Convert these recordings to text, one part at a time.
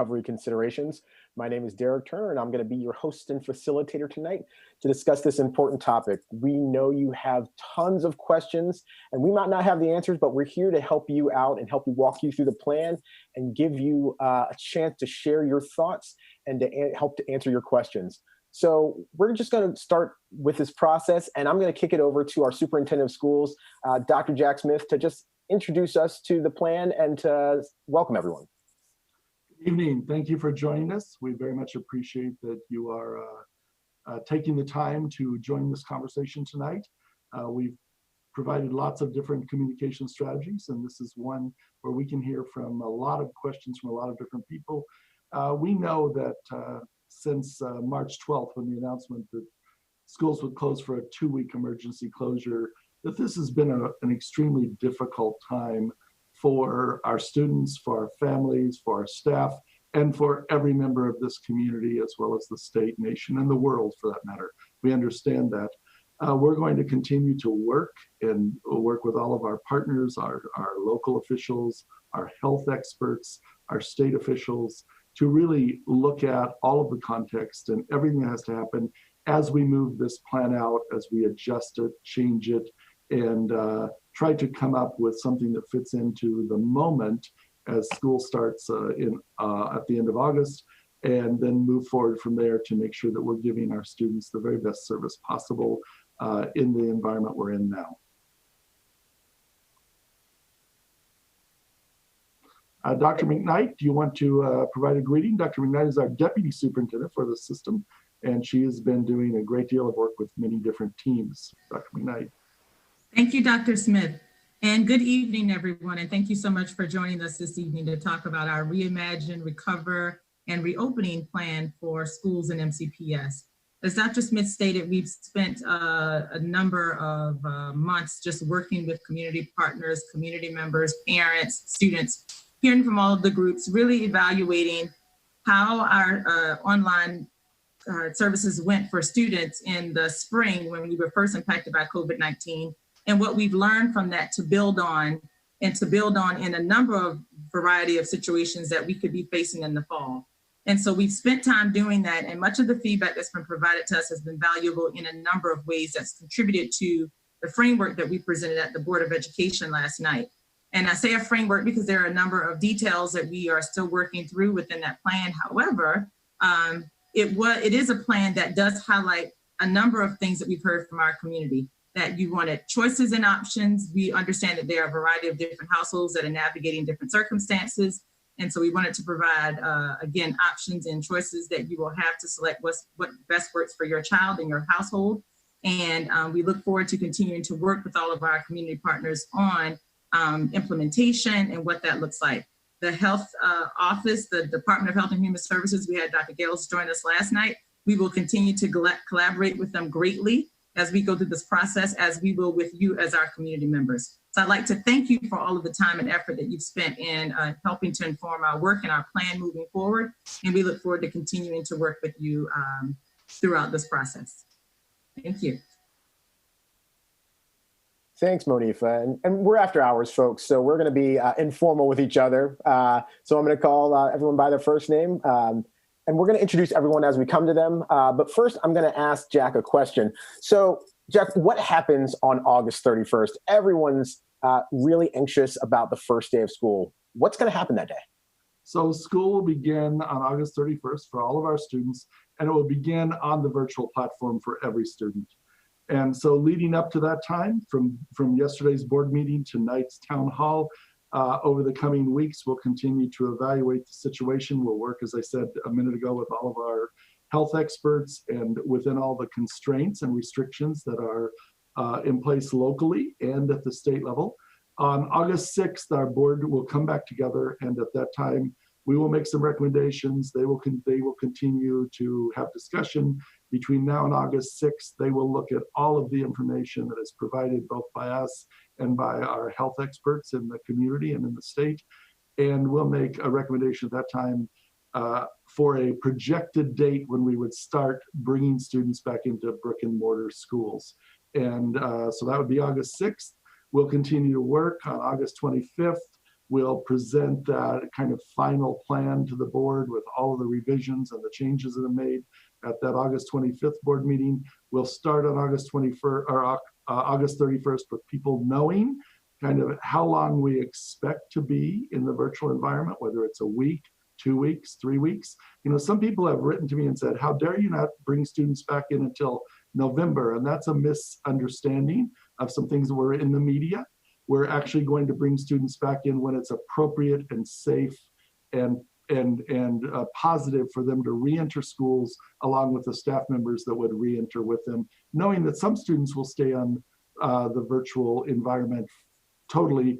recovery considerations. My name is Derek Turner, and I'm going to be your host and facilitator tonight to discuss this important topic. We know you have tons of questions, and we might not have the answers, but we're here to help you out and help you walk you through the plan and give you a chance to share your thoughts and to help to answer your questions. So we're just going to start with this process, and I'm going to kick it over to our superintendent of schools, Dr. Jack Smith, to just introduce us to the plan and to welcome everyone. Good evening. Thank you for joining us. We very much appreciate that you are taking the time to join this conversation tonight. We've provided lots of different communication strategies, and this is one where we can hear from a lot of questions from a lot of different people. We know that since March 12th, when the announcement that schools would close for a 2-week emergency closure, that this has been an extremely difficult time for our students, for our families, for our staff, and for every member of this community, as well as the state, nation, and the world for that matter. We understand that. We're going to continue to work with all of our partners, our local officials, our health experts, our state officials, to really look at all of the context and everything that has to happen as we move this plan out, as we adjust it, change it, and try to come up with something that fits into the moment as school starts at the end of August, and then move forward from there to make sure that we're giving our students the very best service possible in the environment we're in now. Dr. McKnight, do you want to provide a greeting? Dr. McKnight is our deputy superintendent for the system, and she has been doing a great deal of work with many different teams. Dr. McKnight. Thank you, Dr. Smith. And good evening, everyone. And thank you so much for joining us this evening to talk about our Reimagine, Recover, and Reopening plan for schools and MCPS. As Dr. Smith stated, we've spent a number of months just working with community partners, community members, parents, students, hearing from all of the groups, really evaluating how our online services went for students in the spring when we were first impacted by COVID-19, and what we've learned from that to build on, and to build on in a number of variety of situations that we could be facing in the fall. And so we've spent time doing that, and much of the feedback that's been provided to us has been valuable in a number of ways that's contributed to the framework that we presented at the Board of Education last night. And I say a framework because there are a number of details that we are still working through within that plan. However, it is a plan that does highlight a number of things that we've heard from our community, that you wanted choices and options. We understand that there are a variety of different households that are navigating different circumstances. And so we wanted to provide, again, options and choices that you will have to select what best works for your child and your household. And we look forward to continuing to work with all of our community partners on implementation and what that looks like. The health office, the Department of Health and Human Services, we had Dr. Gales join us last night. We will continue to collaborate with them greatly as we go through this process, as we will with you as our community members. So I'd like to thank you for all of the time and effort that you've spent in helping to inform our work and our plan moving forward. And we look forward to continuing to work with you throughout this process. Thank you. Thanks, Monifa. And we're after hours, folks, so we're going to be informal with each other. So I'm going to call everyone by their first name, and we're going to introduce everyone as we come to them. But first, I'm going to ask Jack a question. So, Jack, what happens on August 31st? Everyone's really anxious about the first day of school. What's going to happen that day? So school will begin on August 31st for all of our students, and it will begin on the virtual platform for every student. And so leading up to that time, from yesterday's board meeting to tonight's town hall, over the coming weeks, we'll continue to evaluate the situation. We'll work, as I said a minute ago, with all of our health experts and within all the constraints and restrictions that are in place locally and at the state level. On August 6th, our board will come back together, and at that time, we will make some recommendations. They will continue to have discussion. Between now and August 6th, they will look at all of the information that is provided both by us and by our health experts in the community and in the state. And we'll make a recommendation at that time for a projected date when we would start bringing students back into brick and mortar schools. And so that would be August 6th. We'll continue to work on August 25th. We'll present that kind of final plan to the board with all of the revisions and the changes that are made at that August 25th board meeting. We'll start on August 21st or August 31st with people knowing kind of how long we expect to be in the virtual environment, whether it's a week, 2 weeks, 3 weeks. You know, some people have written to me and said, how dare you not bring students back in until November? And that's a misunderstanding of some things that were in the media. We're actually going to bring students back in when it's appropriate and safe and positive for them to re-enter schools along with the staff members that would re-enter with them, knowing that some students will stay on the virtual environment totally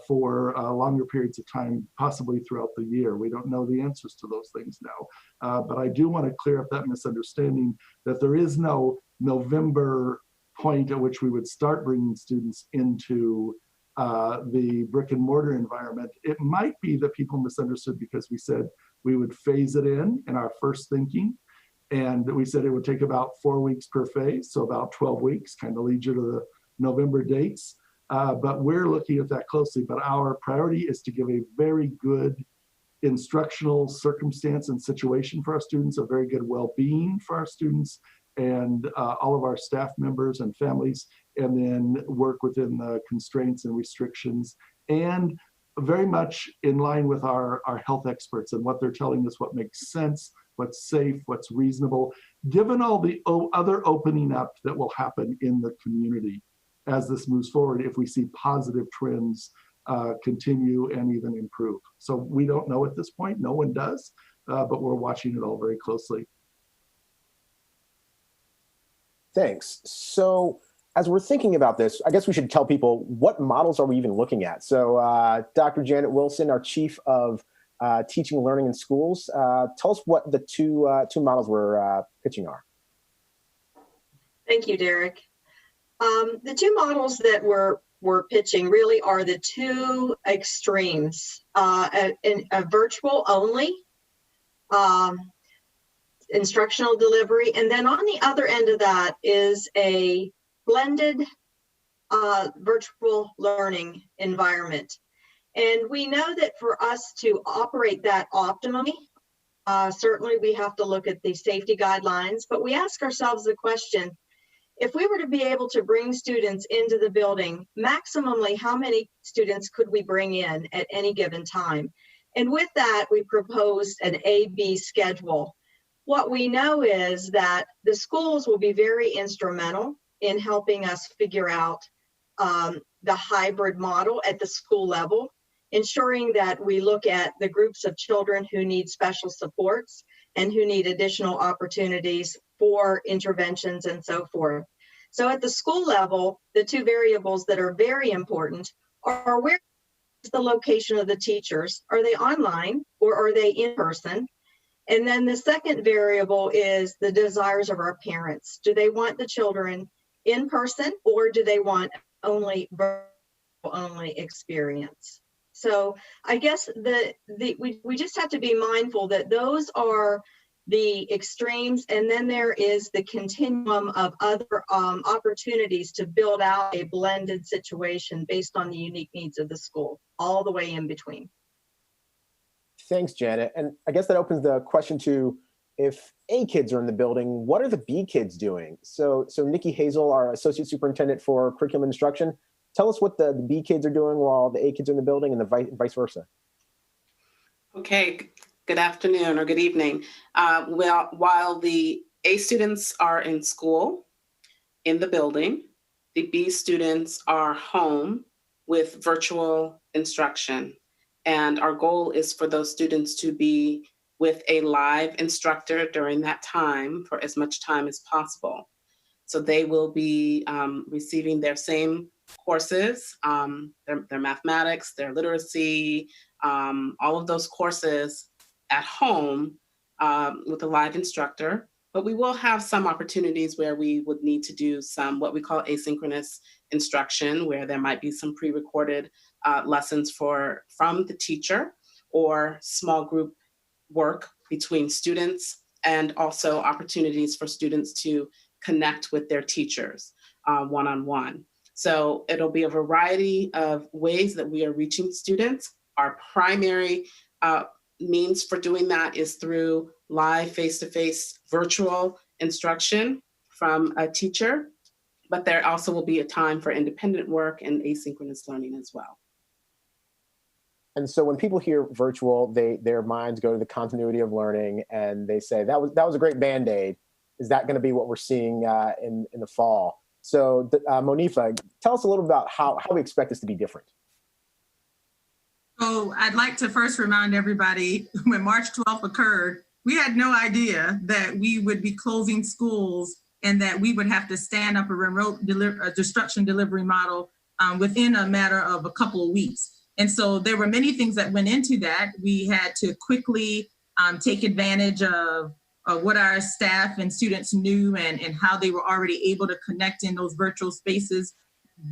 for longer periods of time, possibly throughout the year. We don't know the answers to those things now. But I do want to clear up that misunderstanding that there is no November point at which we would start bringing students into the brick and mortar environment. It might be that people misunderstood because we said we would phase it in our first thinking. And we said it would take about 4 weeks per phase, so about 12 weeks, kind of leads you to the November dates. But we're looking at that closely. But our priority is to give a very good instructional circumstance and situation for our students, a very good well-being for our students and all of our staff members and families, and then work within the constraints and restrictions, and very much in line with our health experts and what they're telling us, what makes sense, what's safe, what's reasonable, given all the other opening up that will happen in the community as this moves forward if we see positive trends continue and even improve. So we don't know at this point, no one does, but we're watching it all very closely. Thanks. So as we're thinking about this, I guess we should tell people what models are we even looking at. So Dr. Janet Wilson, our Chief of Teaching and Learning in Schools, tell us what the two models we're pitching are. Thank you, Derek. The two models that we're pitching really are the two extremes, a virtual only instructional delivery, and then on the other end of that is a blended virtual learning environment. And we know that for us to operate that optimally, certainly we have to look at the safety guidelines, but we ask ourselves the question, if we were to be able to bring students into the building, maximally how many students could we bring in at any given time? And with that, we proposed an A-B schedule. What we know is that the schools will be very instrumental in helping us figure out the hybrid model at the school level, ensuring that we look at the groups of children who need special supports and who need additional opportunities for interventions and so forth. So at the school level, the two variables that are very important are where is the location of the teachers? Are they online or are they in person? And then the second variable is the desires of our parents. Do they want the children in person or do they want only virtual only experience? So I guess we just have to be mindful that those are the extremes, and then there is the continuum of other opportunities to build out a blended situation based on the unique needs of the school, all the way in between. Thanks, Janet. And I guess that opens the question to, if A kids are in the building, what are the B kids doing? So Nikki Hazel, our Associate Superintendent for Curriculum Instruction, tell us what the B kids are doing while the A kids are in the building and the vice versa. Okay, good afternoon or good evening. Well, while the A students are in school, in the building, the B students are home with virtual instruction. And our goal is for those students to be with a live instructor during that time for as much time as possible. So they will be receiving their same courses, their mathematics, their literacy, all of those courses at home with a live instructor. But we will have some opportunities where we would need to do some what we call asynchronous instruction, where there might be some pre-recorded lessons from the teacher or small group work between students, and also opportunities for students to connect with their teachers one-on-one. So it'll be a variety of ways that we are reaching students, Our primary means for doing that is through live face-to-face virtual instruction from a teacher, but there also will be a time for independent work and asynchronous learning as well. And so when people hear virtual, their minds go to the continuity of learning, and they say that was a great Band-Aid. Is that going to be what we're seeing in the fall? So Monica, tell us a little about how we expect this to be different. So I'd like to first remind everybody, when March 12th occurred, we had no idea that we would be closing schools and that we would have to stand up a remote instruction delivery model within a matter of a couple of weeks. And so there were many things that went into that. We had to quickly take advantage of what our staff and students knew and how they were already able to connect in those virtual spaces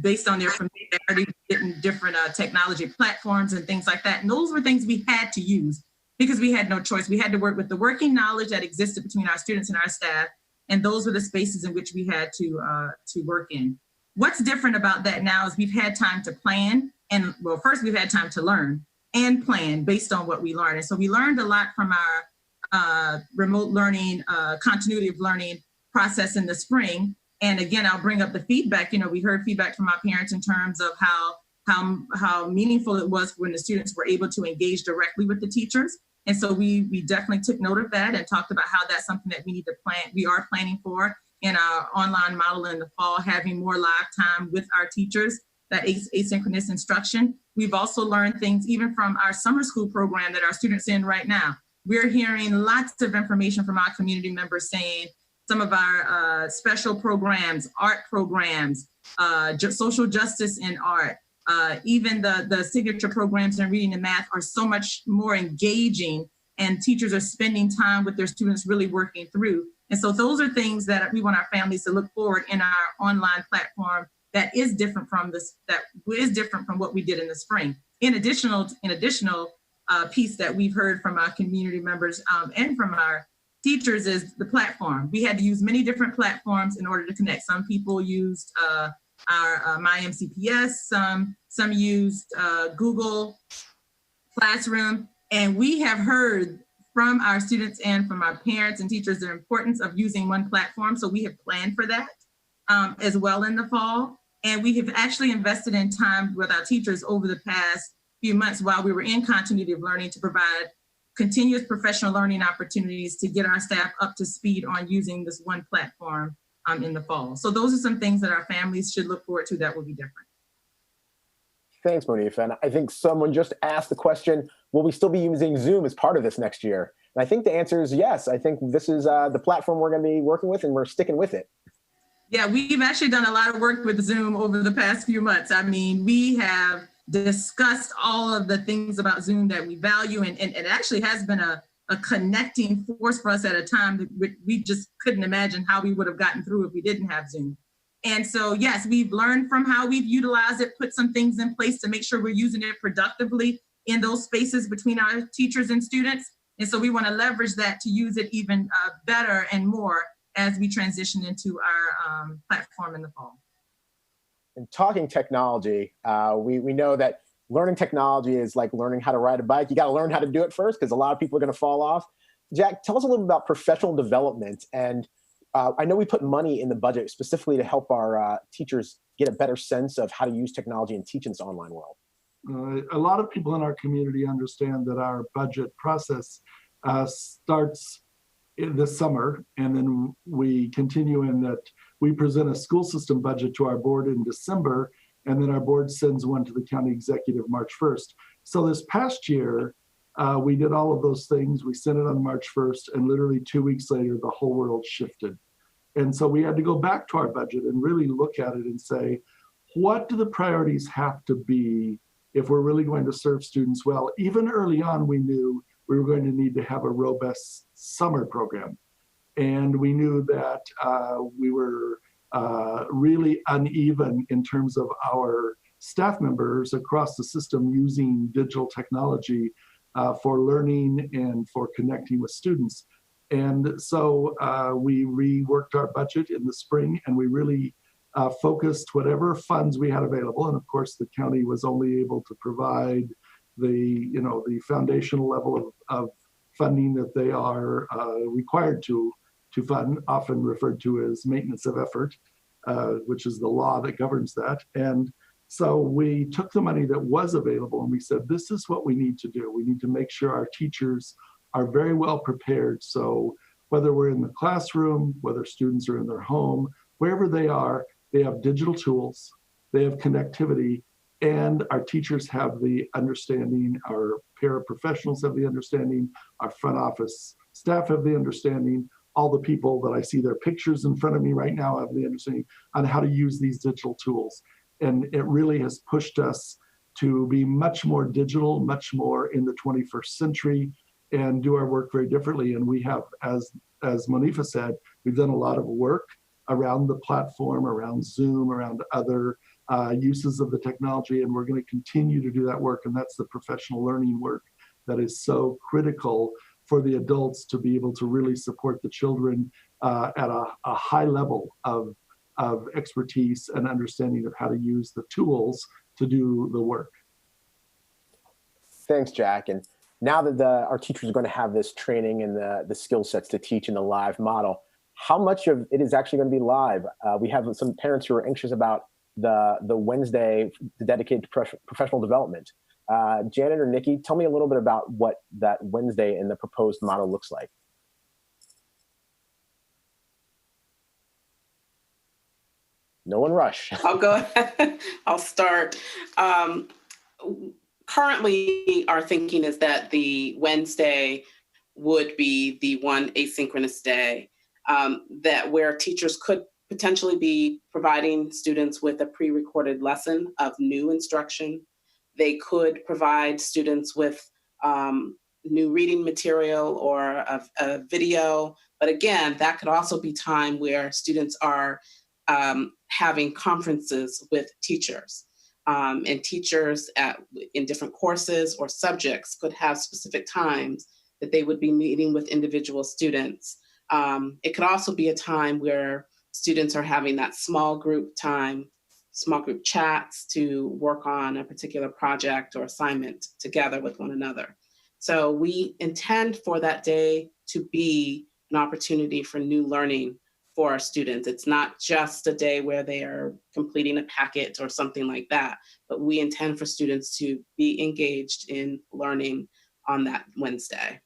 based on their familiarity with different technology platforms and things like that. And those were things we had to use because we had no choice. We had to work with the working knowledge that existed between our students and our staff. And those were the spaces in which we had to work in. What's different about that now is we've had time to plan. And well, first we've had time to learn and plan based on what we learned. And so we learned a lot from our remote learning, continuity of learning process in the spring. And again, I'll bring up the feedback. You know, we heard feedback from our parents in terms of how meaningful it was when the students were able to engage directly with the teachers. And so we definitely took note of that and talked about how that's something that we need to plan. We are planning for in our online model in the fall, having more live time with our teachers, that asynchronous instruction. We've also learned things even from our summer school program that our students are in right now. We're hearing lots of information from our community members saying some of our special programs, art programs, social justice in art, even the signature programs in reading and math are so much more engaging, and teachers are spending time with their students really working through. And so those are things that we want our families to look forward in our online platform that is different from what we did in the spring. In additional piece that we've heard from our community members and from our teachers is the platform. We had to use many different platforms in order to connect. Some people used our My MCPS, some used Google Classroom, and we have heard from our students and from our parents and teachers the importance of using one platform. So we have planned for that as well in the fall. And we have actually invested in time with our teachers over the past few months while we were in continuity of learning to provide continuous professional learning opportunities to get our staff up to speed on using this one platform in the fall. So those are some things that our families should look forward to that will be different. Thanks, Monica. And I think someone just asked the question, will we still be using Zoom as part of this next year? And I think the answer is yes. I think this is the platform we're going to be working with, and we're sticking with it. Yeah, we've actually done a lot of work with Zoom over the past few months. I mean, we have discussed all of the things about Zoom that we value, and it actually has been a connecting force for us at a time that we just couldn't imagine how we would have gotten through if we didn't have Zoom. And so, yes, we've learned from how we've utilized it, put some things in place to make sure we're using it productively in those spaces between our teachers and students. And so we want to leverage that to use it even better and more as we transition into our platform in the fall. And talking technology, we know that learning technology is like learning how to ride a bike. You got to learn how to do it first because a lot of people are going to fall off. Jack, tell us a little bit about professional development. And I know we put money in the budget specifically to help our teachers get a better sense of how to use technology and teach in this online world. A lot of people in our community understand that our budget process starts in the summer, and then we continue in that we present a school system budget to our board in December, and then our board sends one to the county executive March 1st. So this past year, we did all of those things. We sent it on March 1st, and literally 2 weeks later, the whole world shifted. And so we had to go back to our budget and really look at it and say, what do the priorities have to be if we're really going to serve students well? Even early on, we knew we were going to need to have a robust summer program. And we knew that we were really uneven in terms of our staff members across the system using digital technology for learning and for connecting with students. And so we reworked our budget in the spring, and we really focused whatever funds we had available. And of course, the county was only able to provide the foundational level of funding that they are required to fund, often referred to as maintenance of effort, which is the law that governs that. And so we took the money that was available and we said, this is what we need to do. We need to make sure our teachers are very well prepared. So whether we're in the classroom, whether students are in their home, wherever they are, they have digital tools, they have connectivity, and our teachers have the understanding, our paraprofessionals have the understanding, our front office staff have the understanding, all the people that I see their pictures in front of me right now have the understanding on how to use these digital tools. And it really has pushed us to be much more digital, much more in the 21st century, and do our work very differently. And we have, as Monifa said, we've done a lot of work around the platform, around Zoom, around other uses of the technology, and we're going to continue to do that work. And that's the professional learning work that is so critical for the adults to be able to really support the children at a high level of expertise and understanding of how to use the tools to do the work. Thanks, Jack. And now that our teachers are going to have this training and the skill sets to teach in the live model, how much of it is actually going to be live? We have some parents who are anxious about the Wednesday dedicated to professional development. Janet or Nikki, tell me a little bit about what that Wednesday in the proposed model looks like. No one rush. I'll go ahead. I'll start. Currently, our thinking is that the Wednesday would be the one asynchronous day that where teachers could potentially be providing students with a pre-recorded lesson of new instruction. They could provide students with new reading material or a video. But again, that could also be time where students are having conferences with teachers. And teachers in different courses or subjects could have specific times that they would be meeting with individual students. It could also be a time where students are having that small group time, small group chats to work on a particular project or assignment together with one another. So we intend for that day to be an opportunity for new learning for our students. It's not just a day where they are completing a packet or something like that, but we intend for students to be engaged in learning on that Wednesday.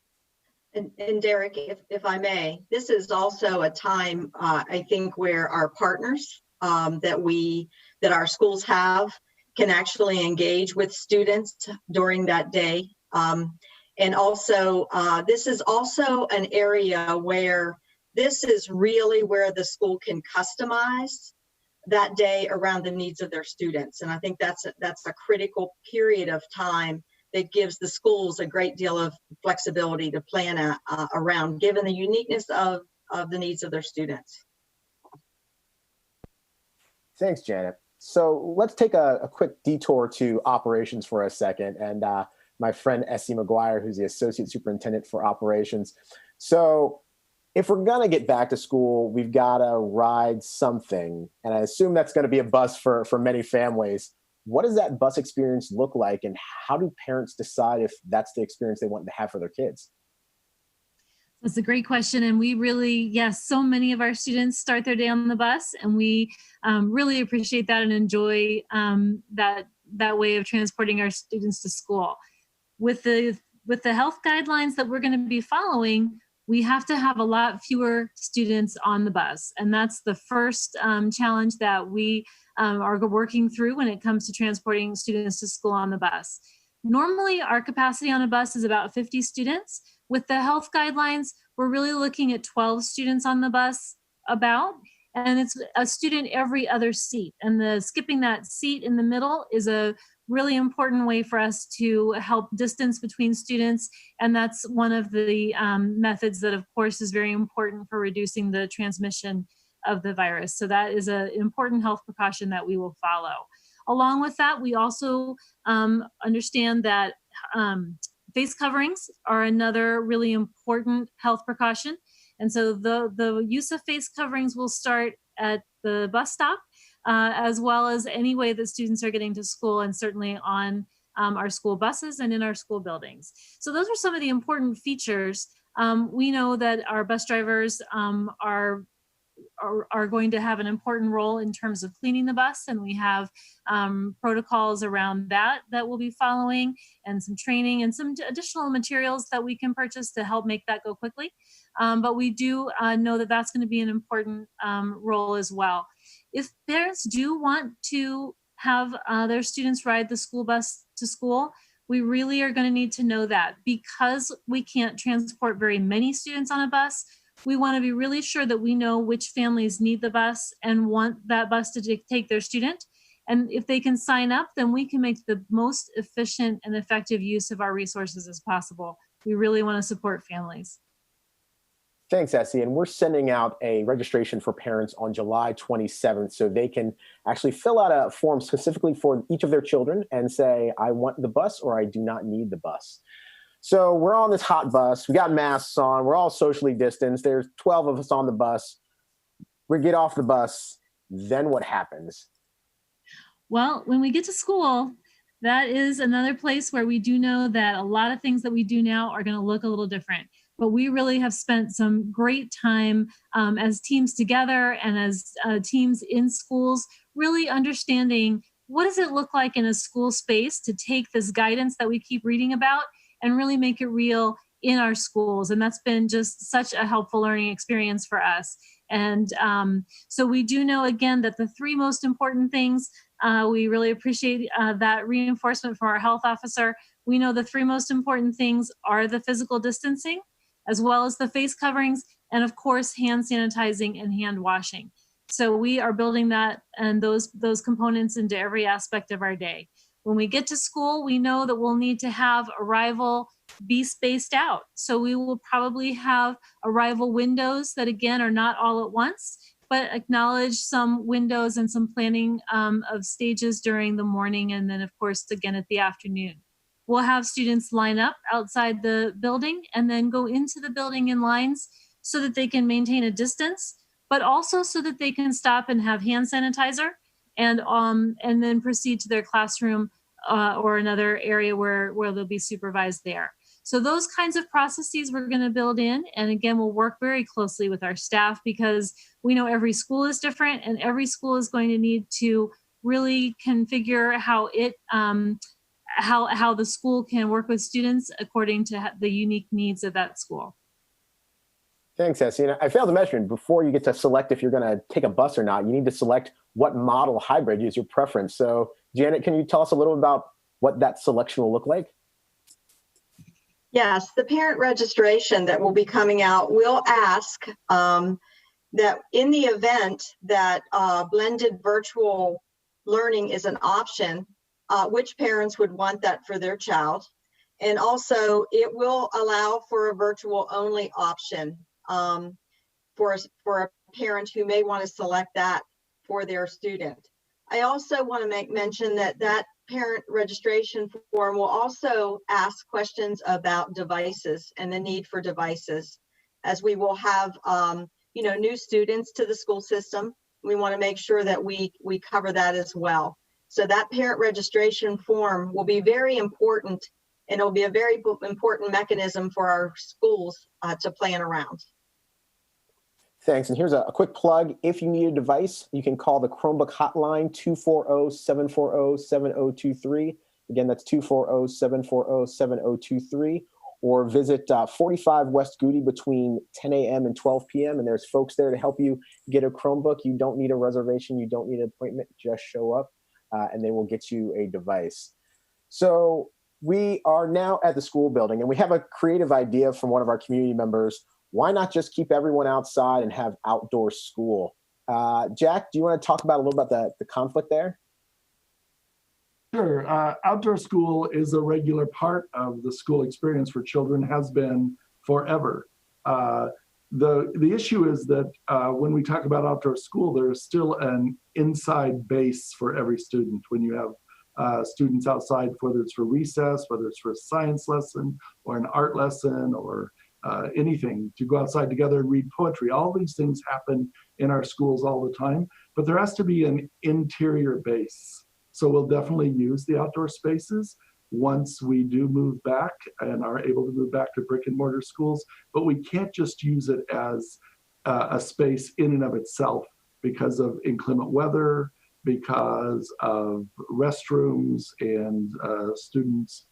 And Derek, if I may, this is also a time, I think, where our partners that our schools have can actually engage with students during that day. And also, this is also an area where this is really where the school can customize that day around the needs of their students. And I think that's a critical period of time that gives the schools a great deal of flexibility to plan around, given the uniqueness of the needs of their students. Thanks, Janet. So let's take a quick detour to operations for a second. And my friend Essie McGuire, who's the Associate Superintendent for Operations. So if we're going to get back to school, we've got to ride something. And I assume that's going to be a bus for many families. What does that bus experience look like? And how do parents decide if that's the experience they want to have for their kids? That's a great question. And we really, yes, so many of our students start their day on the bus, and we really appreciate that and enjoy that way of transporting our students to school. With the health guidelines that we're going to be following, we have to have a lot fewer students on the bus. And that's the first challenge that we are working through when it comes to transporting students to school on the bus. Normally, our capacity on a bus is about 50 students. With the health guidelines, we're really looking at 12 students on the bus and it's a student every other seat. And skipping that seat in the middle is a really important way for us to help distance between students. And that's one of the methods that, of course, is very important for reducing the transmission of the virus. So that is an important health precaution that we will follow. Along with that, we also understand that face coverings are another really important health precaution. And so the use of face coverings will start at the bus stop, as well as any way that students are getting to school, and certainly on our school buses and in our school buildings. So those are some of the important features. We know that our bus drivers are going to have an important role in terms of cleaning the bus, and we have protocols around that we'll be following, and some training and some additional materials that we can purchase to help make that go quickly. But we do know that that's going to be an important role as well. If parents do want to have their students ride the school bus to school, we really are going to need to know that, because we can't transport very many students on a bus. We want to be really sure that we know which families need the bus and want that bus to take their student. And if they can sign up, then we can make the most efficient and effective use of our resources as possible. We really want to support families. Thanks, Essie. And we're sending out a registration for parents on July 27th, so they can actually fill out a form specifically for each of their children and say, I want the bus or I do not need the bus. So we're on this hot bus. We got masks on. We're all socially distanced. There's 12 of us on the bus. We get off the bus. Then what happens? Well, when we get to school, that is another place where we do know that a lot of things that we do now are going to look a little different. But we really have spent some great time as teams together and as teams in schools, really understanding what does it look like in a school space to take this guidance that we keep reading about and really make it real in our schools. And that's been just such a helpful learning experience for us. And so we do know, again, that the three most important things, we really appreciate that reinforcement from our health officer. We know the three most important things are the physical distancing, as well as the face coverings, and of course, hand sanitizing and hand washing. So we are building that and those components into every aspect of our day. When we get to school, we know that we'll need to have arrival be spaced out. So we will probably have arrival windows that, again, are not all at once, but acknowledge some windows and some planning of stages during the morning, and then, of course, again at the afternoon. We'll have students line up outside the building and then go into the building in lines so that they can maintain a distance, but also so that they can stop and have hand sanitizer, and then proceed to their classroom or another area where they'll be supervised there. So those kinds of processes we're going to build in. And again, we'll work very closely with our staff, because we know every school is different and every school is going to need to really configure how it how the school can work with students according to the unique needs of that school. Thanks, Essie. And I failed to mention, before you get to select if you're going to take a bus or not, you need to select what model hybrid is your preference. So Janet, can you tell us a little about what that selection will look like? Yes, the parent registration that will be coming out will ask that in the event that blended virtual learning is an option, which parents would want that for their child. And also it will allow for a virtual only option for a parent who may want to select that for their student. I also want to make mention that parent registration form will also ask questions about devices and the need for devices, as we will have new students to the school system. We want to make sure that we cover that as well. So that parent registration form will be very important, and it'll be a very important mechanism for our schools to plan around. Thanks. And here's a quick plug. If you need a device, you can call the Chromebook Hotline, 240-740-7023. Again, that's 240-740-7023. Or visit 45 West Goody between 10 a.m. and 12 p.m. And there's folks there to help you get a Chromebook. You don't need a reservation. You don't need an appointment. Just show up and they will get you a device. So we are now at the school building, and we have a creative idea from one of our community members. Why not just keep everyone outside and have outdoor school? Jack, do you want to talk about a little about the conflict there? Sure. Outdoor school is a regular part of the school experience for children, has been forever. The issue is that when we talk about outdoor school, there is still an inside base for every student. When you have students outside, whether it's for recess, whether it's for a science lesson or an art lesson or anything, to go outside together and read poetry. All these things happen in our schools all the time, but there has to be an interior base. So we'll definitely use the outdoor spaces. once we do move back and are able to move back to brick and mortar schools, but we can't just use it as a space in and of itself because of inclement weather, because of restrooms and students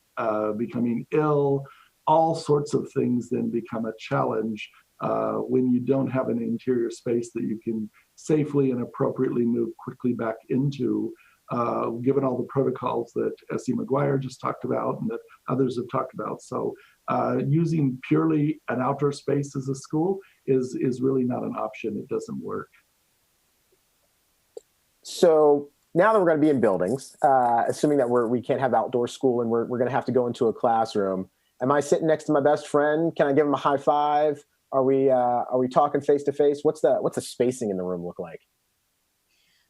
becoming ill. All sorts of things then become a challenge when you don't have an interior space that you can safely and appropriately move quickly back into, given all the protocols that S.E. McGuire just talked about and that others have talked about. So using purely an outdoor space as a school is really not an option. It doesn't work. So now that we're going to be in buildings, assuming that we can't have outdoor school and we're going to have to go into a classroom, am I sitting next to my best friend? Can I give him a high five? Are we talking face to face? What's the spacing in the room look like?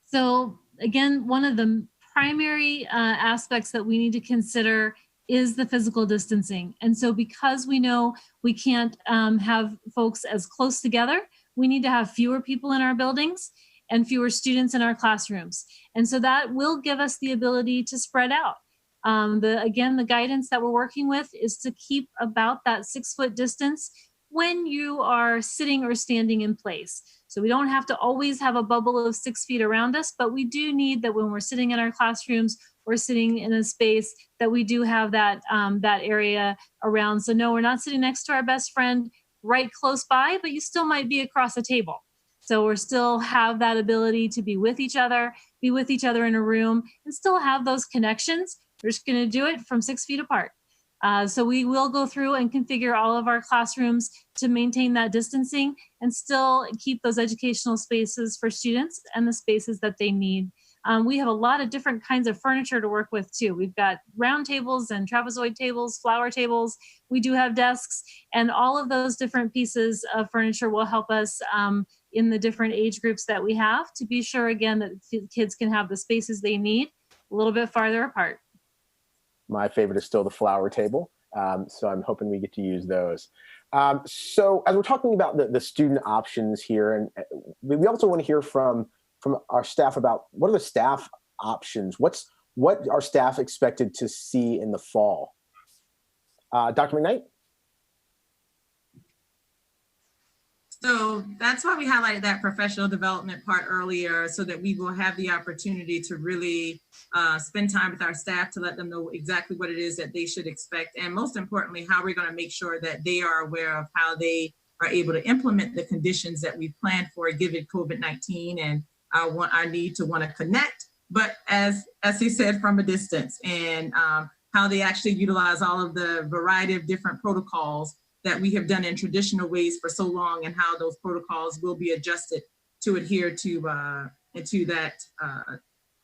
So again, one of the primary aspects that we need to consider is the physical distancing. And so because we know we can't have folks as close together, we need to have fewer people in our buildings and fewer students in our classrooms. And so that will give us the ability to spread out. The guidance that we're working with is to keep about that 6 foot distance when you are sitting or standing in place. So we don't have to always have a bubble of 6 feet around us, but we do need that when we're sitting in our classrooms or sitting in a space that we do have that area around. So no, we're not sitting next to our best friend right close by, but you still might be across a table. So we still have that ability to be with each other in a room and still have those connections. We're just going to do it from 6 feet apart. So we will go through and configure all of our classrooms to maintain that distancing and still keep those educational spaces for students and the spaces that they need. We have a lot of different kinds of furniture to work with too. We've got round tables and trapezoid tables, flower tables. We do have desks, and all of those different pieces of furniture will help us in the different age groups that we have to be sure, again, that kids can have the spaces they need a little bit farther apart. My favorite is still the flower table. So I'm hoping we get to use those. So as we're talking about the student options here, and we also want to hear from our staff about what are the staff options? What are staff expected to see in the fall? Dr. McKnight? So that's why we highlighted that professional development part earlier, so that we will have the opportunity to really spend time with our staff to let them know exactly what it is that they should expect. And most importantly, how we're going to make sure that they are aware of how they are able to implement the conditions that we planned for given COVID-19 and our need to want to connect, but as he said, from a distance, and how they actually utilize all of the variety of different protocols that we have done in traditional ways for so long, and how those protocols will be adjusted to adhere to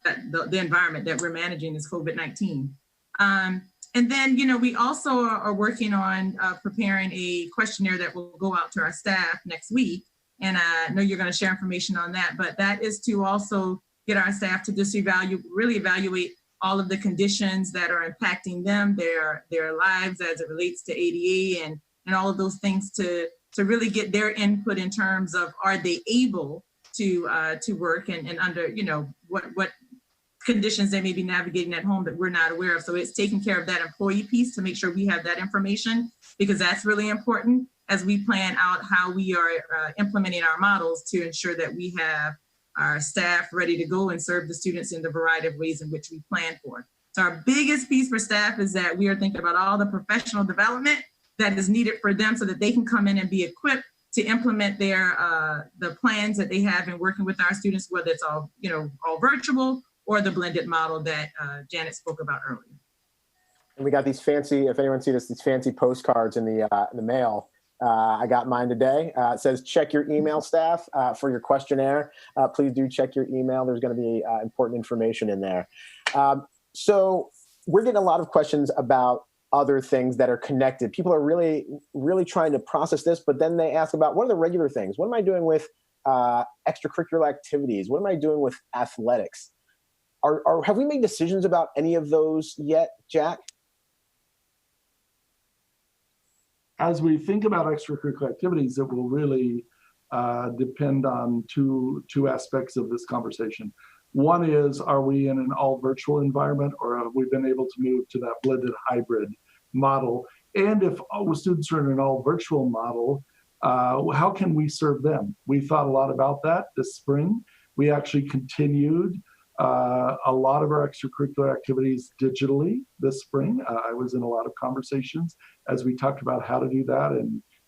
the environment that we're managing is COVID-19. And then, we also are working on preparing a questionnaire that will go out to our staff next week. And I know you're going to share information on that, but that is to also get our staff to just really evaluate all of the conditions that are impacting them, their lives as it relates to ADA and all of those things to really get their input in terms of, are they able to work and under, what conditions they may be navigating at home that we're not aware of. So it's taking care of that employee piece to make sure we have that information, because that's really important as we plan out how we are implementing our models to ensure that we have our staff ready to go and serve the students in the variety of ways in which we plan for. So our biggest piece for staff is that we are thinking about all the professional development that is needed for them so that they can come in and be equipped to implement their the plans that they have in working with our students, whether it's all virtual or the blended model that Janet spoke about earlier. And we got these fancy, if anyone sees this, these fancy postcards in the mail. I got mine today. It says, check your email, staff, for your questionnaire. Please do check your email. There's going to be important information in there. So we're getting a lot of questions about other things that are connected. People are really, really trying to process this, but then they ask about, what are the regular things? What am I doing with extracurricular activities? What am I doing with athletics? Have we made decisions about any of those yet, Jack? As we think about extracurricular activities, it will really depend on two aspects of this conversation. One is, are we in an all virtual environment, or have we been able to move to that blended hybrid model? And if all students are in an all virtual model, how can we serve them? We thought a lot about that this spring. We actually continued a lot of our extracurricular activities digitally this spring. I was in a lot of conversations as we talked about how to do that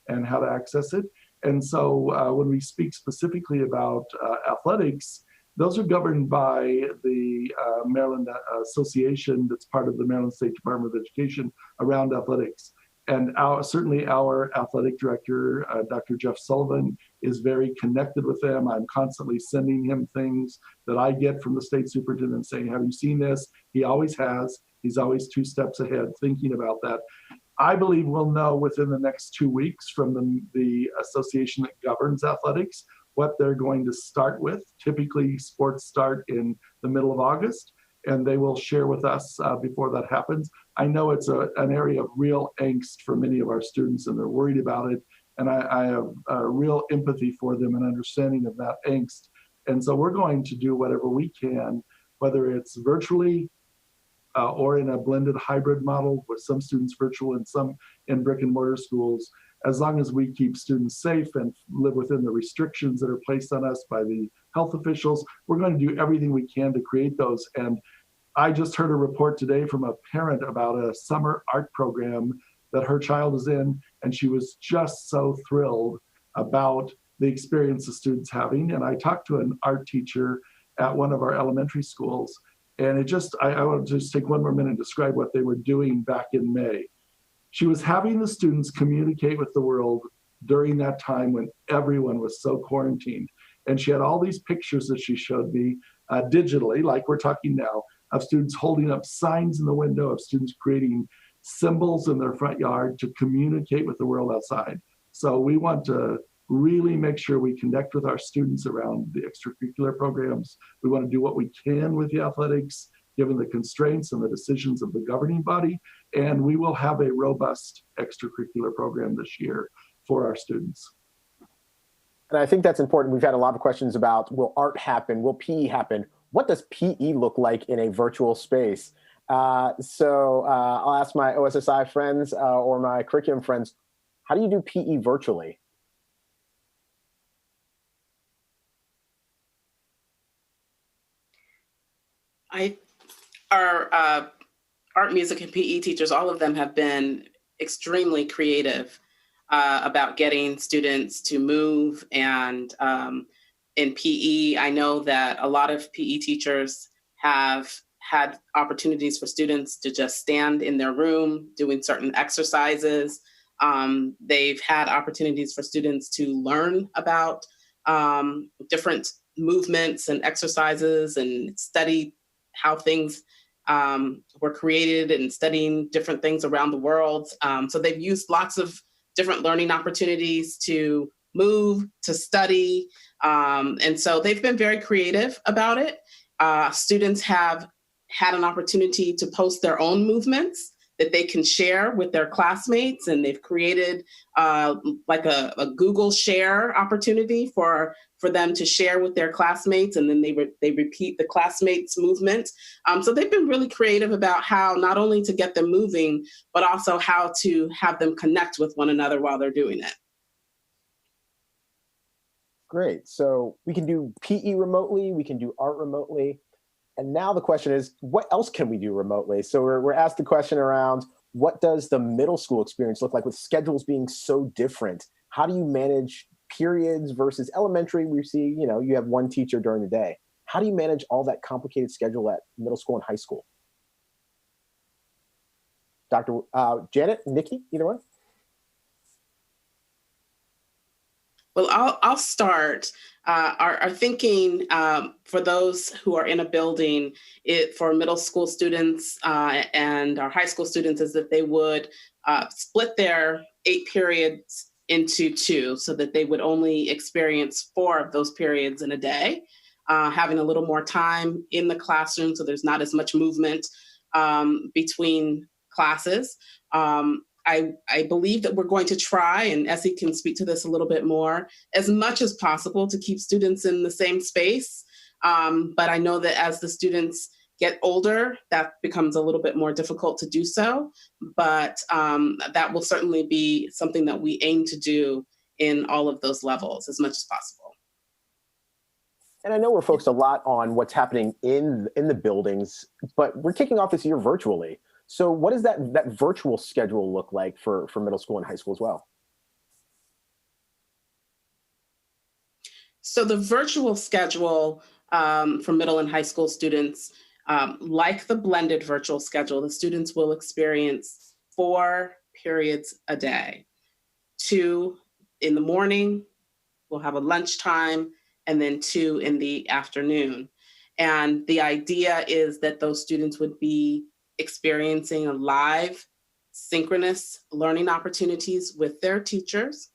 and how to access it. And so when we speak specifically about athletics, those are governed by the Maryland Association that's part of the Maryland State Department of Education around athletics. And certainly our athletic director, Dr. Jeff Sullivan, is very connected with them. I'm constantly sending him things that I get from the state superintendent saying, have you seen this? He always has. He's always 2 steps ahead thinking about that. I believe we'll know within the next 2 weeks from the association that governs athletics what they're going to start with. Typically, sports start in the middle of August, and they will share with us before that happens. I know it's an area of real angst for many of our students, and they're worried about it. And I have real empathy for them and understanding of that angst. And so we're going to do whatever we can, whether it's virtually or in a blended hybrid model with some students virtual and some in brick and mortar schools, as long as we keep students safe and live within the restrictions that are placed on us by the health officials, we're going to do everything we can to create those. And I just heard a report today from a parent about a summer art program that her child is in, and she was just so thrilled about the experience the students having. And I talked to an art teacher at one of our elementary schools, and I want to just take one more minute and describe what they were doing back in May. She was having the students communicate with the world during that time when everyone was so quarantined. And she had all these pictures that she showed me digitally, like we're talking now, of students holding up signs in the window, of students creating symbols in their front yard to communicate with the world outside. So we want to really make sure we connect with our students around the extracurricular programs. We want to do what we can with the athletics, given the constraints and the decisions of the governing body. And we will have a robust extracurricular program this year for our students. And I think that's important. We've had a lot of questions about, will art happen? Will PE happen? What does PE look like in a virtual space? So I'll ask my OSSI friends or my curriculum friends, how do you do PE virtually? Our art, music, and PE teachers, all of them have been extremely creative about getting students to move. And in PE, I know that a lot of PE teachers have had opportunities for students to just stand in their room doing certain exercises. They've had opportunities for students to learn about different movements and exercises and study how things were created and studying different things around the world. So they've used lots of different learning opportunities to move, to study. And so they've been very creative about it. Students have had an opportunity to post their own movements that they can share with their classmates. And they've created like a Google Share opportunity for them to share with their classmates. And then they repeat the classmates' movement. So they've been really creative about how not only to get them moving, but also how to have them connect with one another while they're doing it. Great. So we can do PE remotely, we can do art remotely. And now the question is, what else can we do remotely? So we're asked the question around, what does the middle school experience look like with schedules being so different? How do you manage periods versus elementary? We see, you have one teacher during the day. How do you manage all that complicated schedule at middle school and high school? Dr. Janet, Nikki, either one? Well, I'll start. Our thinking for those who are in a building, for middle school students and our high school students, is that they would split their 8 periods into 2 so that they would only experience 4 of those periods in a day, having a little more time in the classroom so there's not as much movement between classes. I believe that we're going to try, and Essie can speak to this a little bit more, as much as possible to keep students in the same space But I know that as the students get older, that becomes a little bit more difficult to do so. But that will certainly be something that we aim to do in all of those levels as much as possible. And I know we're focused a lot on what's happening in the buildings, but we're kicking off this year virtually. So what does that virtual schedule look like for middle school and high school as well? So the virtual schedule for middle and high school students, like the blended virtual schedule, the students will experience 4 periods a day. 2 in the morning, we'll have a lunchtime, and then 2 in the afternoon. And the idea is that those students would be experiencing a live, synchronous learning opportunities with their teachers,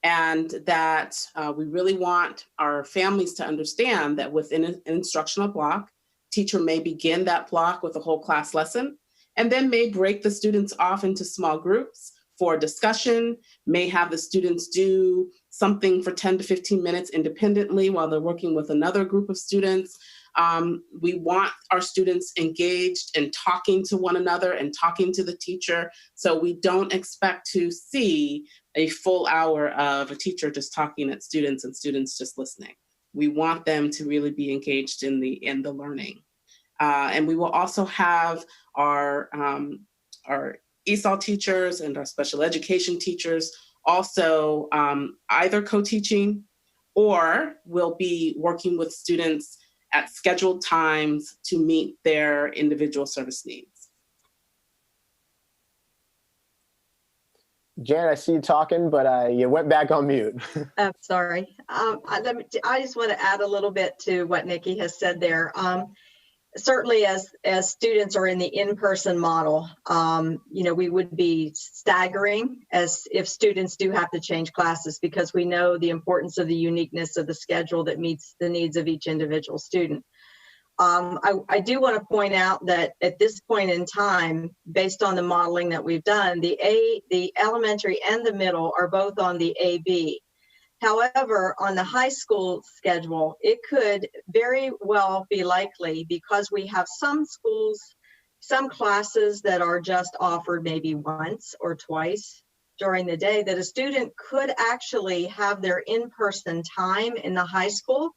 and that we really want our families to understand that within an instructional block, teacher may begin that block with a whole class lesson, and then may break the students off into small groups for discussion, may have the students do something for 10 to 15 minutes independently while they're working with another group of students. We want our students engaged and talking to one another and talking to the teacher. So we don't expect to see a full hour of a teacher just talking at students and students just listening. We want them to really be engaged in the learning. And we will also have our ESOL teachers and our special education teachers also either co-teaching or will be working with students at scheduled times to meet their individual service needs. Jan, I see you talking, but you went back on mute. I'm sorry. I just want to add a little bit to what Nikki has said there. Certainly as students are in the in-person model, we would be staggering as if students do have to change classes, because we know the importance of the uniqueness of the schedule that meets the needs of each individual student. I do want to point out that at this point in time, based on the modeling that we've done, the elementary and the middle are both on the AB. However, on the high school schedule, it could very well be likely, because we have some schools, some classes that are just offered maybe once or twice during the day, that a student could actually have their in-person time in the high school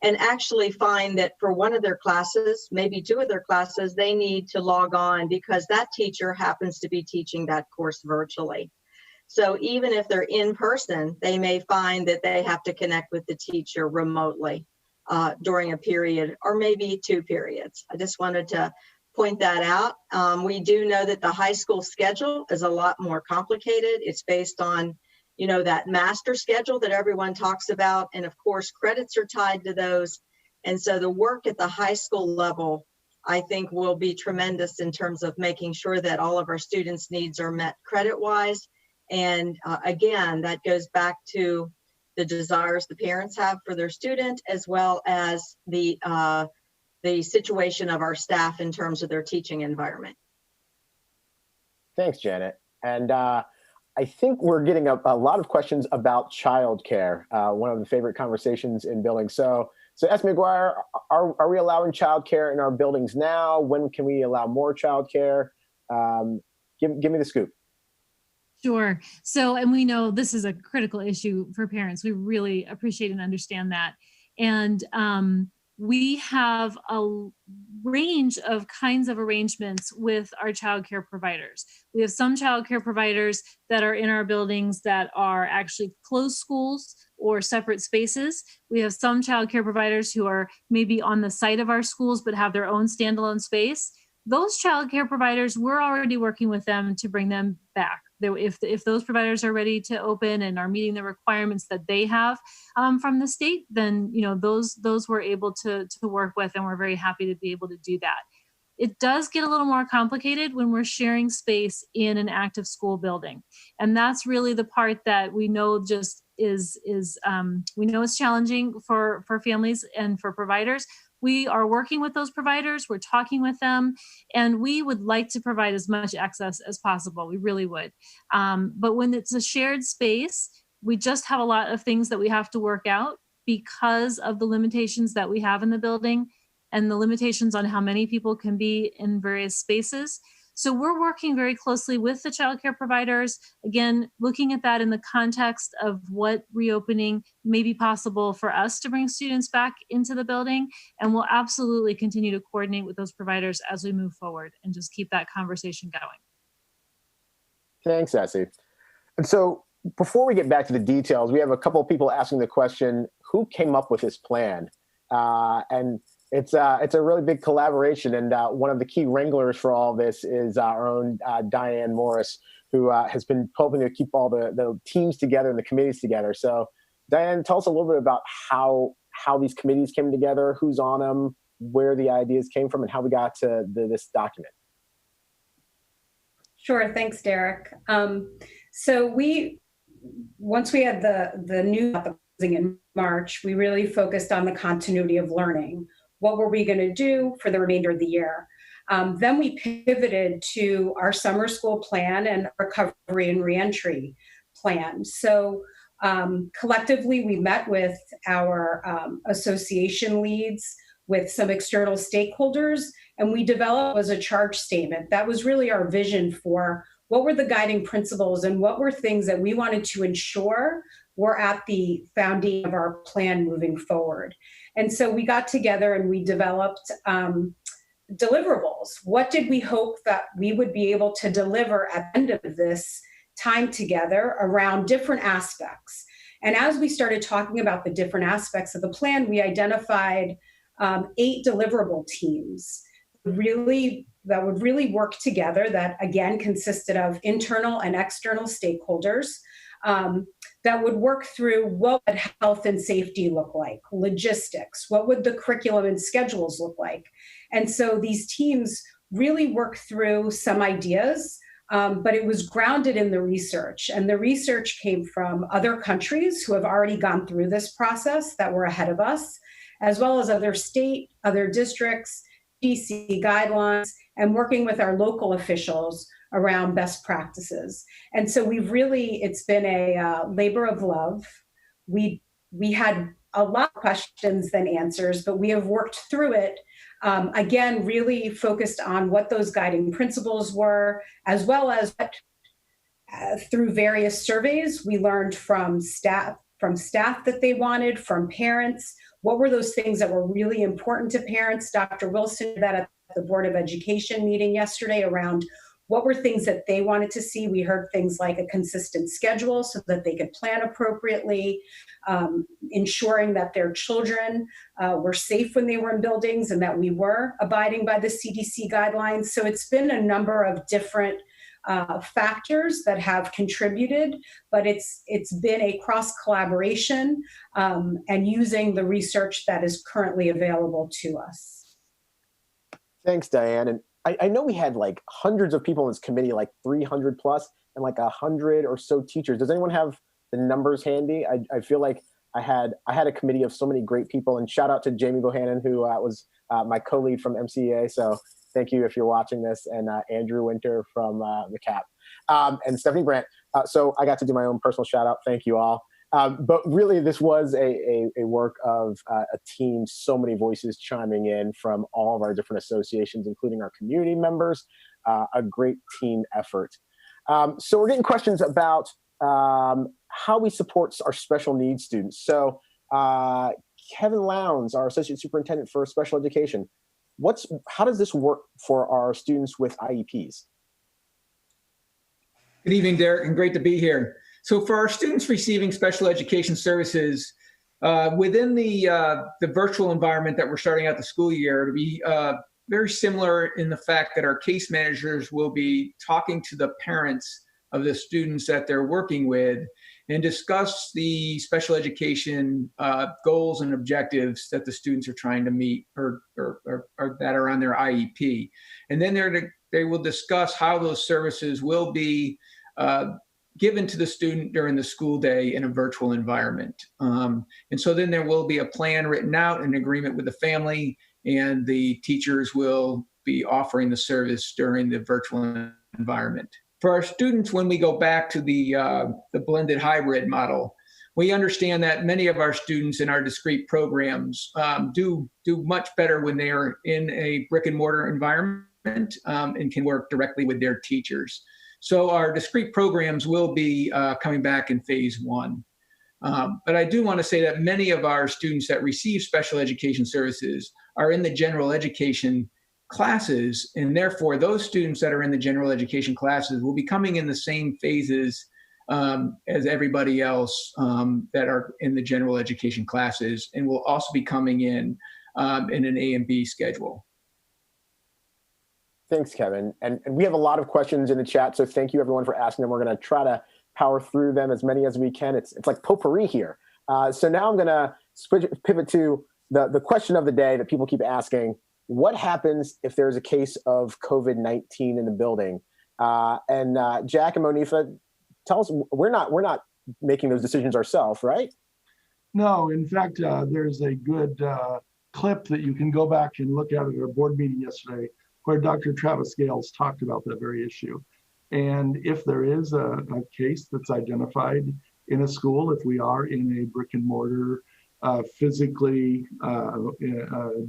and actually find that for one of their classes, maybe 2 of their classes, they need to log on because that teacher happens to be teaching that course virtually. So even if they're in person, they may find that they have to connect with the teacher remotely during a period or maybe 2 periods. I just wanted to point that out. We do know that the high school schedule is a lot more complicated. It's based on, that master schedule that everyone talks about. And of course, credits are tied to those. And so the work at the high school level, I think, will be tremendous in terms of making sure that all of our students' needs are met credit-wise. And again, that goes back to the desires the parents have for their student, as well as the situation of our staff in terms of their teaching environment. Thanks, Janet. And I think we're getting a lot of questions about childcare, one of the favorite conversations in buildings. So S. McGuire, are we allowing childcare in our buildings now? When can we allow more childcare? Give me the scoop. Sure. So, and we know this is a critical issue for parents. We really appreciate and understand that. And we have a range of kinds of arrangements with our childcare providers. We have some childcare providers that are in our buildings that are actually closed schools or separate spaces. We have some childcare providers who are maybe on the site of our schools but have their own standalone space. Those childcare providers, we're already working with them to bring them back. If those providers are ready to open and are meeting the requirements that they have from the state, then those we're able to work with, and we're very happy to be able to do that. It does get a little more complicated when we're sharing space in an active school building, and that's really the part that we know just is we know it's challenging for families and for providers. We are working with those providers, we're talking with them, and we would like to provide as much access as possible. We really would. But when it's a shared space, we just have a lot of things that we have to work out because of the limitations that we have in the building and the limitations on how many people can be in various spaces. So we're working very closely with the childcare providers, again, looking at that in the context of what reopening may be possible for us to bring students back into the building. And we'll absolutely continue to coordinate with those providers as we move forward and just keep that conversation going. Thanks, Essie. And so before we get back to the details, we have a couple of people asking the question, who came up with this plan? And it's a really big collaboration. And one of the key wranglers for all this is our own Diane Morris, who has been helping to keep all the teams together and the committees together. So Diane, tell us a little bit about how these committees came together, who's on them, where the ideas came from, and how we got to this document. Sure, thanks, Derek. So once we had the new in March, we really focused on the continuity of learning. What were we going to do for the remainder of the year? Then we pivoted to our summer school plan and recovery and reentry plan. So collectively, we met with our association leads, with some external stakeholders, and we developed as a charge statement. That was really our vision for what were the guiding principles and what were things that we wanted to ensure were at the foundation of our plan moving forward. And so we got together and we developed deliverables. What did we hope that we would be able to deliver at the end of this time together around different aspects? And as we started talking about the different aspects of the plan, we identified 8 deliverable teams that would really work together, that again consisted of internal and external stakeholders, that would work through what would health and safety look like, logistics, what would the curriculum and schedules look like. And so these teams really worked through some ideas, but it was grounded in the research. And the research came from other countries who have already gone through this process that were ahead of us, as well as other state, other districts, CDC guidelines, and working with our local officials around best practices. And so it's been a labor of love. We had a lot of questions than answers, but we have worked through it, again, really focused on what those guiding principles were, as well as through various surveys, we learned from staff that they wanted, from parents. What were those things that were really important to parents? Dr. Wilson did that at the Board of Education meeting yesterday around what were things that they wanted to see. We heard things like a consistent schedule so that they could plan appropriately, ensuring that their children were safe when they were in buildings and that we were abiding by the CDC guidelines. So it's been a number of different factors that have contributed, but it's been a cross collaboration and using the research that is currently available to us. Thanks, Diane. And I know we had like hundreds of people in this committee, like 300 plus, and like 100 or so teachers. Does anyone have the numbers handy? I feel like I had a committee of so many great people, and shout out to Jamie Bohannon, who was my co-lead from MCA. So thank you if you're watching this, and Andrew Winter from the CAP, and Stephanie Brandt. So I got to do my own personal shout out. Thank you all. But really, this was a work of a team, so many voices chiming in from all of our different associations, including our community members, a great team effort. So we're getting questions about how we support our special needs students. So Kevin Lowndes, our Associate Superintendent for Special Education, how does this work for our students with IEPs? Good evening, Derek, and great to be here. So for our students receiving special education services, within the virtual environment that we're starting out the school year, to be very similar in the fact that our case managers will be talking to the parents of the students that they're working with and discuss the special education goals and objectives that the students are trying to meet or that are on their IEP. And then they will discuss how those services will be given to the student during the school day in a virtual environment. And so then there will be a plan written out in agreement with the family, and the teachers will be offering the service during the virtual environment. For our students, when we go back to the blended hybrid model, We understand that many of our students in our discrete programs do much better when they are in a brick and mortar environment and can work directly with their teachers. So our discrete programs will be coming back in phase 1. But I do want to say that many of our students that receive special education services are in the general education classes, and therefore those students that are in the general education classes will be coming in the same phases as everybody else that are in the general education classes, and will also be coming in an A and B schedule. Thanks, Kevin. And we have a lot of questions in the chat, so thank you everyone for asking them. We're going to try to power through them as many as we can. It's like potpourri here. So now I'm going to pivot to the question of the day that people keep asking. What happens if there's a case of COVID-19 in the building? And Jack and Monica, tell us, we're not making those decisions ourselves, right? No, in fact, there's a good clip that you can go back and look at our board meeting yesterday, where Dr. Travis Gales talked about that very issue. And if there is a case that's identified in a school, if we are in a brick and mortar, physically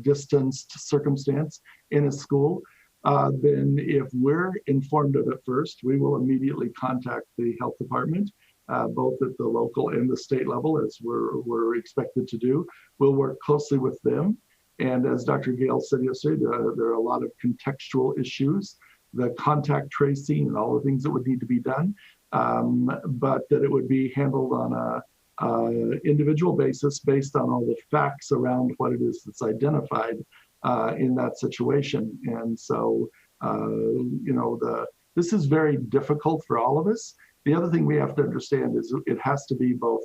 distanced circumstance in a school, then if we're informed of it first, we will immediately contact the health department, both at the local and the state level, as we're expected to do. We'll work closely with them. And as Dr. Gale said yesterday, there are a lot of contextual issues, the contact tracing and all the things that would need to be done, but that it would be handled on a individual basis based on all the facts around what it is that's identified in that situation. And so, this is very difficult for all of us. The other thing we have to understand is it has to be both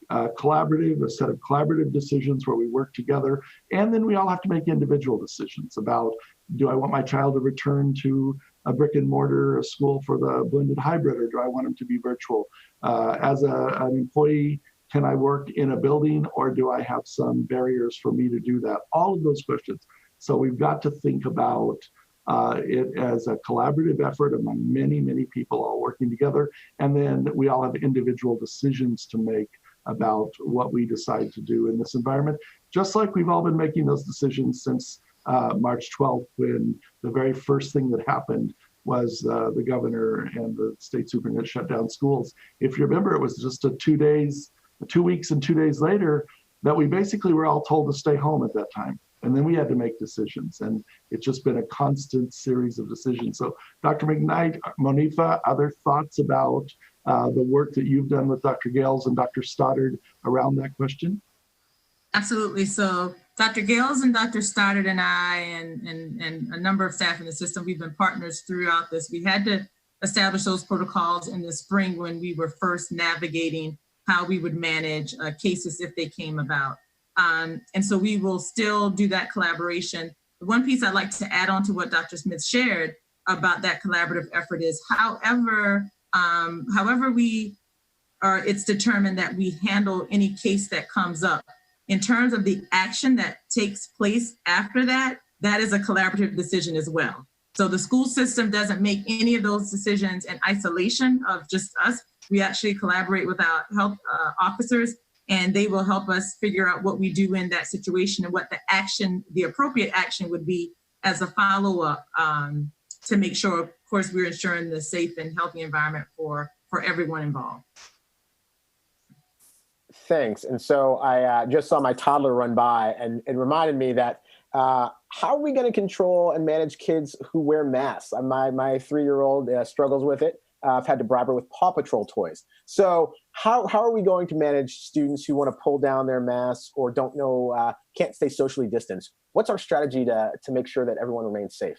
collaborative, a set of collaborative decisions where we work together, and then we all have to make individual decisions about, do I want my child to return to a brick and mortar school for the blended hybrid, or do I want him to be virtual? As an employee, can I work in a building, or do I have some barriers for me to do that? All of those questions. So we've got to think about it as a collaborative effort among many, many people all working together. And then we all have individual decisions to make about what we decide to do in this environment, just like we've all been making those decisions since March 12th, when the very first thing that happened was the governor and the state superintendent shut down schools. If you remember, it was just 2 weeks and 2 days later that we basically were all told to stay home at that time. And then we had to make decisions, and it's just been a constant series of decisions. So Dr. McKnight, Monica, other thoughts about the work that you've done with Dr. Gales and Dr. Stoddard around that question? Absolutely. So Dr. Gales and Dr. Stoddard and I and a number of staff in the system, we've been partners throughout this. We had to establish those protocols in the spring when we were first navigating how we would manage cases if they came about. And so we will still do that collaboration. The one piece I'd like to add on to what Dr. Smith shared about that collaborative effort is, however it's determined that we handle any case that comes up, in terms of the action that takes place after that, that is a collaborative decision as well. So the school system doesn't make any of those decisions in isolation of just us. We actually collaborate with our health officers, and they will help us figure out what we do in that situation and what the appropriate action would be as a follow-up to make sure, of course, we're ensuring the safe and healthy environment for everyone involved. Thanks. And so I just saw my toddler run by and reminded me that how are we going to control and manage kids who wear masks? My 3-year-old struggles with it. I've had to bribe her with Paw Patrol toys. So how are we going to manage students who want to pull down their masks or don't know, can't stay socially distanced? What's our strategy to make sure that everyone remains safe?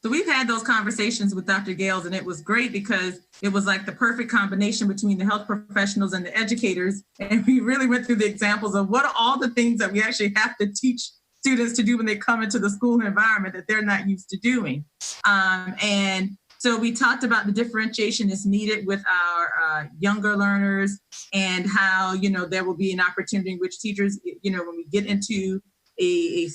So we've had those conversations with Dr. Gales, and it was great because it was like the perfect combination between the health professionals and the educators. And we really went through the examples of what are all the things that we actually have to teach students to do when they come into the school environment that they're not used to doing. And so we talked about the differentiation is needed with our younger learners, and how, there will be an opportunity in which teachers, when we get into a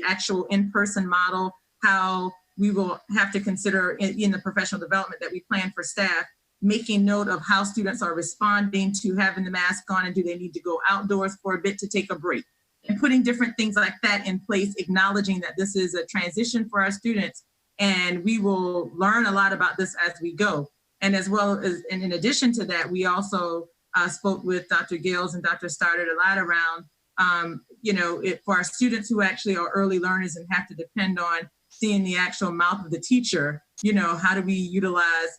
actual in-person model, how we will have to consider in the professional development that we plan for staff, making note of how students are responding to having the mask on, and do they need to go outdoors for a bit to take a break, and putting different things like that in place, acknowledging that this is a transition for our students and we will learn a lot about this as we go. And as well as, and in addition to that, we also spoke with Dr. Gales and Dr. Stoddard a lot around, for our students who actually are early learners and have to depend on seeing the actual mouth of the teacher, how do we utilize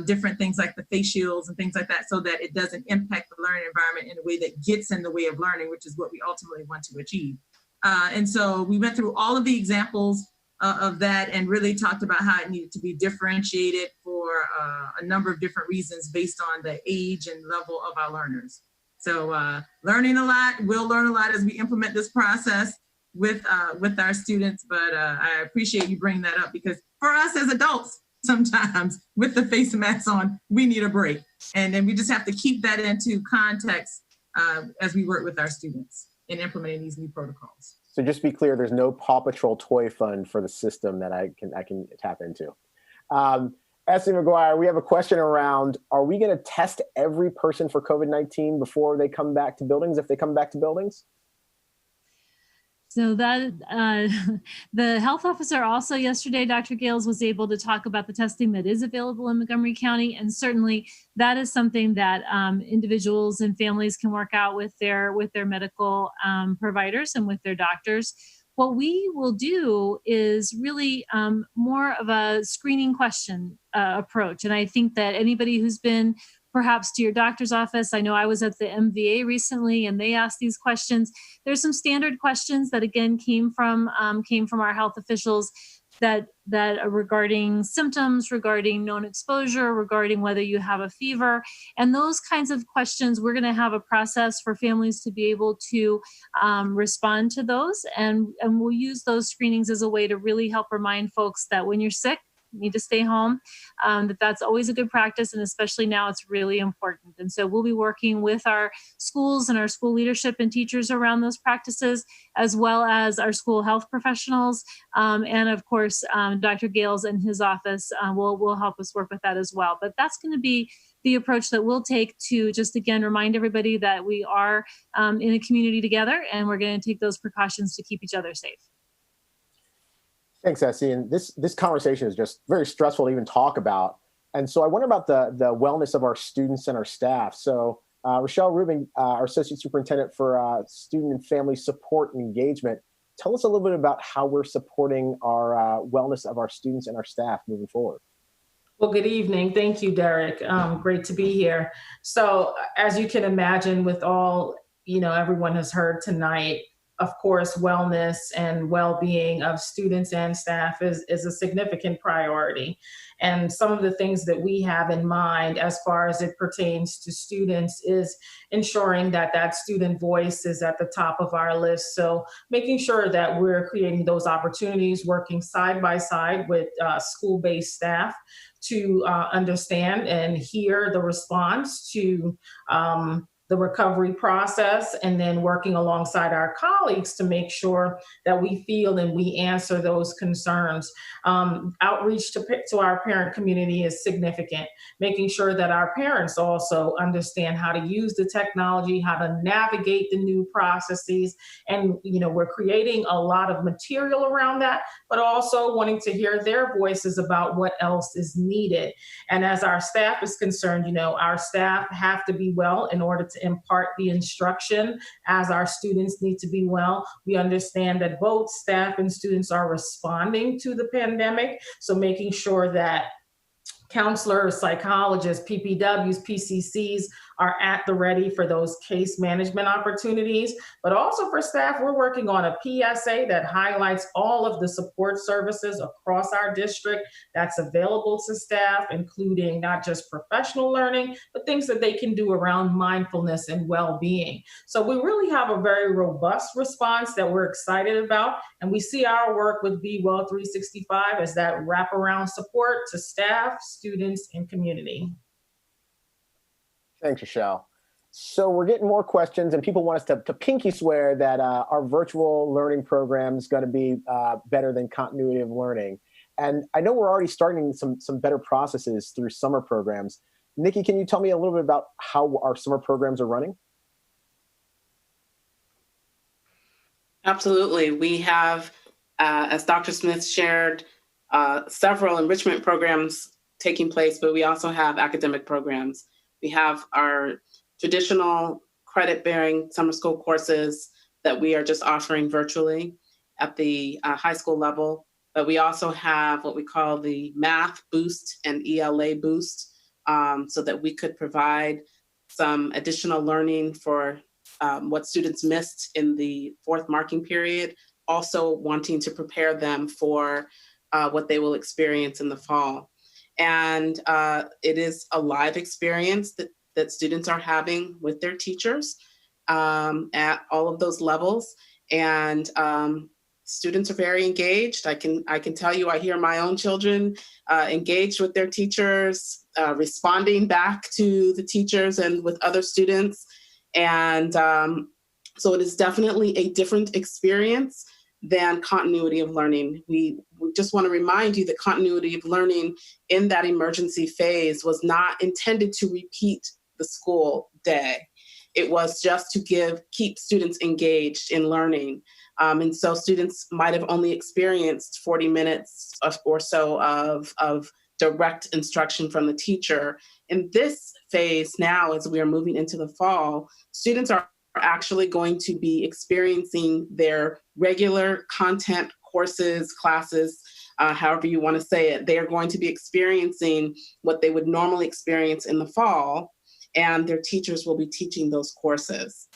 different things like the face shields and things like that so that it doesn't impact the learning environment in a way that gets in the way of learning, which is what we ultimately want to achieve. And so we went through all of the examples of that and really talked about how it needed to be differentiated for a number of different reasons based on the age and level of our learners. So learning a lot, we'll learn a lot as we implement this process with our students, but I appreciate you bringing that up, because for us as adults, sometimes with the face masks on, we need a break. And then we just have to keep that into context as we work with our students in implementing these new protocols. So just to be clear, there's no Paw Patrol toy fund for the system that I can tap into. Essie McGuire, we have a question around, are we going to test every person for COVID-19 before they come back to buildings, if they come back to buildings? So that the health officer also yesterday, Dr. Gales, was able to talk about the testing that is available in Montgomery County. And certainly that is something that individuals and families can work out with their medical providers and with their doctors. What we will do is really more of a screening question approach. And I think that anybody who's been perhaps to your doctor's office, I know I was at the MVA recently and they asked these questions. There's some standard questions that again came from our health officials that are regarding symptoms, regarding known exposure, regarding whether you have a fever. And those kinds of questions, we're going to have a process for families to be able to respond to those. And we'll use those screenings as a way to really help remind folks that when you're sick, you need to stay home, that's always a good practice. And especially now, it's really important. And so we'll be working with our schools and our school leadership and teachers around those practices, as well as our school health professionals. And of course, Dr. Gales and his office will help us work with that as well. But that's going to be the approach that we'll take to just, again, remind everybody that we are in a community together, and we're going to take those precautions to keep each other safe. Thanks, Essie. And this conversation is just very stressful to even talk about. And so I wonder about the wellness of our students and our staff. So Rochelle Rubin, our Associate Superintendent for Student and Family Support and Engagement, tell us a little bit about how we're supporting our wellness of our students and our staff moving forward. Well, good evening. Thank you, Derek. Great to be here. So as you can imagine, with all, everyone has heard tonight, of course, wellness and well-being of students and staff is a significant priority. And some of the things that we have in mind as far as it pertains to students is ensuring that that student voice is at the top of our list. So making sure that we're creating those opportunities, working side by side with school-based staff to understand and hear the response to the recovery process, and then working alongside our colleagues to make sure that we feel and we answer those concerns. Outreach to our parent community is significant, making sure that our parents also understand how to use the technology, how to navigate the new processes. And, we're creating a lot of material around that, but also wanting to hear their voices about what else is needed. And as our staff is concerned, our staff have to be well in order to impart the instruction, as our students need to be well. We understand that both staff and students are responding to the pandemic. So making sure that counselors, psychologists, PPWs, PCCs are at the ready for those case management opportunities. But also for staff, we're working on a PSA that highlights all of the support services across our district that's available to staff, including not just professional learning, but things that they can do around mindfulness and well-being. So we really have a very robust response that we're excited about. And we see our work with Be Well 365 as that wraparound support to staff, students, and community. Thanks, Rochelle. So we're getting more questions, and people want us to pinky swear that our virtual learning program is going to be better than continuity of learning. And I know we're already starting some better processes through summer programs. Nikki, can you tell me a little bit about how our summer programs are running? Absolutely. We have, as Dr. Smith shared, several enrichment programs taking place, but we also have academic programs. We have our traditional credit-bearing summer school courses that we are just offering virtually at the high school level. But we also have what we call the Math Boost and ELA Boost, so that we could provide some additional learning for what students missed in the fourth marking period, also wanting to prepare them for what they will experience in the fall. And it is a live experience that students are having with their teachers at all of those levels. And students are very engaged. I can tell you, I hear my own children engaged with their teachers, responding back to the teachers and with other students. And so it is definitely a different experience than continuity of learning. We just want to remind you that continuity of learning in that emergency phase was not intended to repeat the school day. It was just to keep students engaged in learning. And so students might have only experienced 40 minutes or so of direct instruction from the teacher. In this phase now, as we are moving into the fall, students are actually going to be experiencing their regular content courses, classes, however you want to say it. They are going to be experiencing what they would normally experience in the fall, and their teachers will be teaching those courses.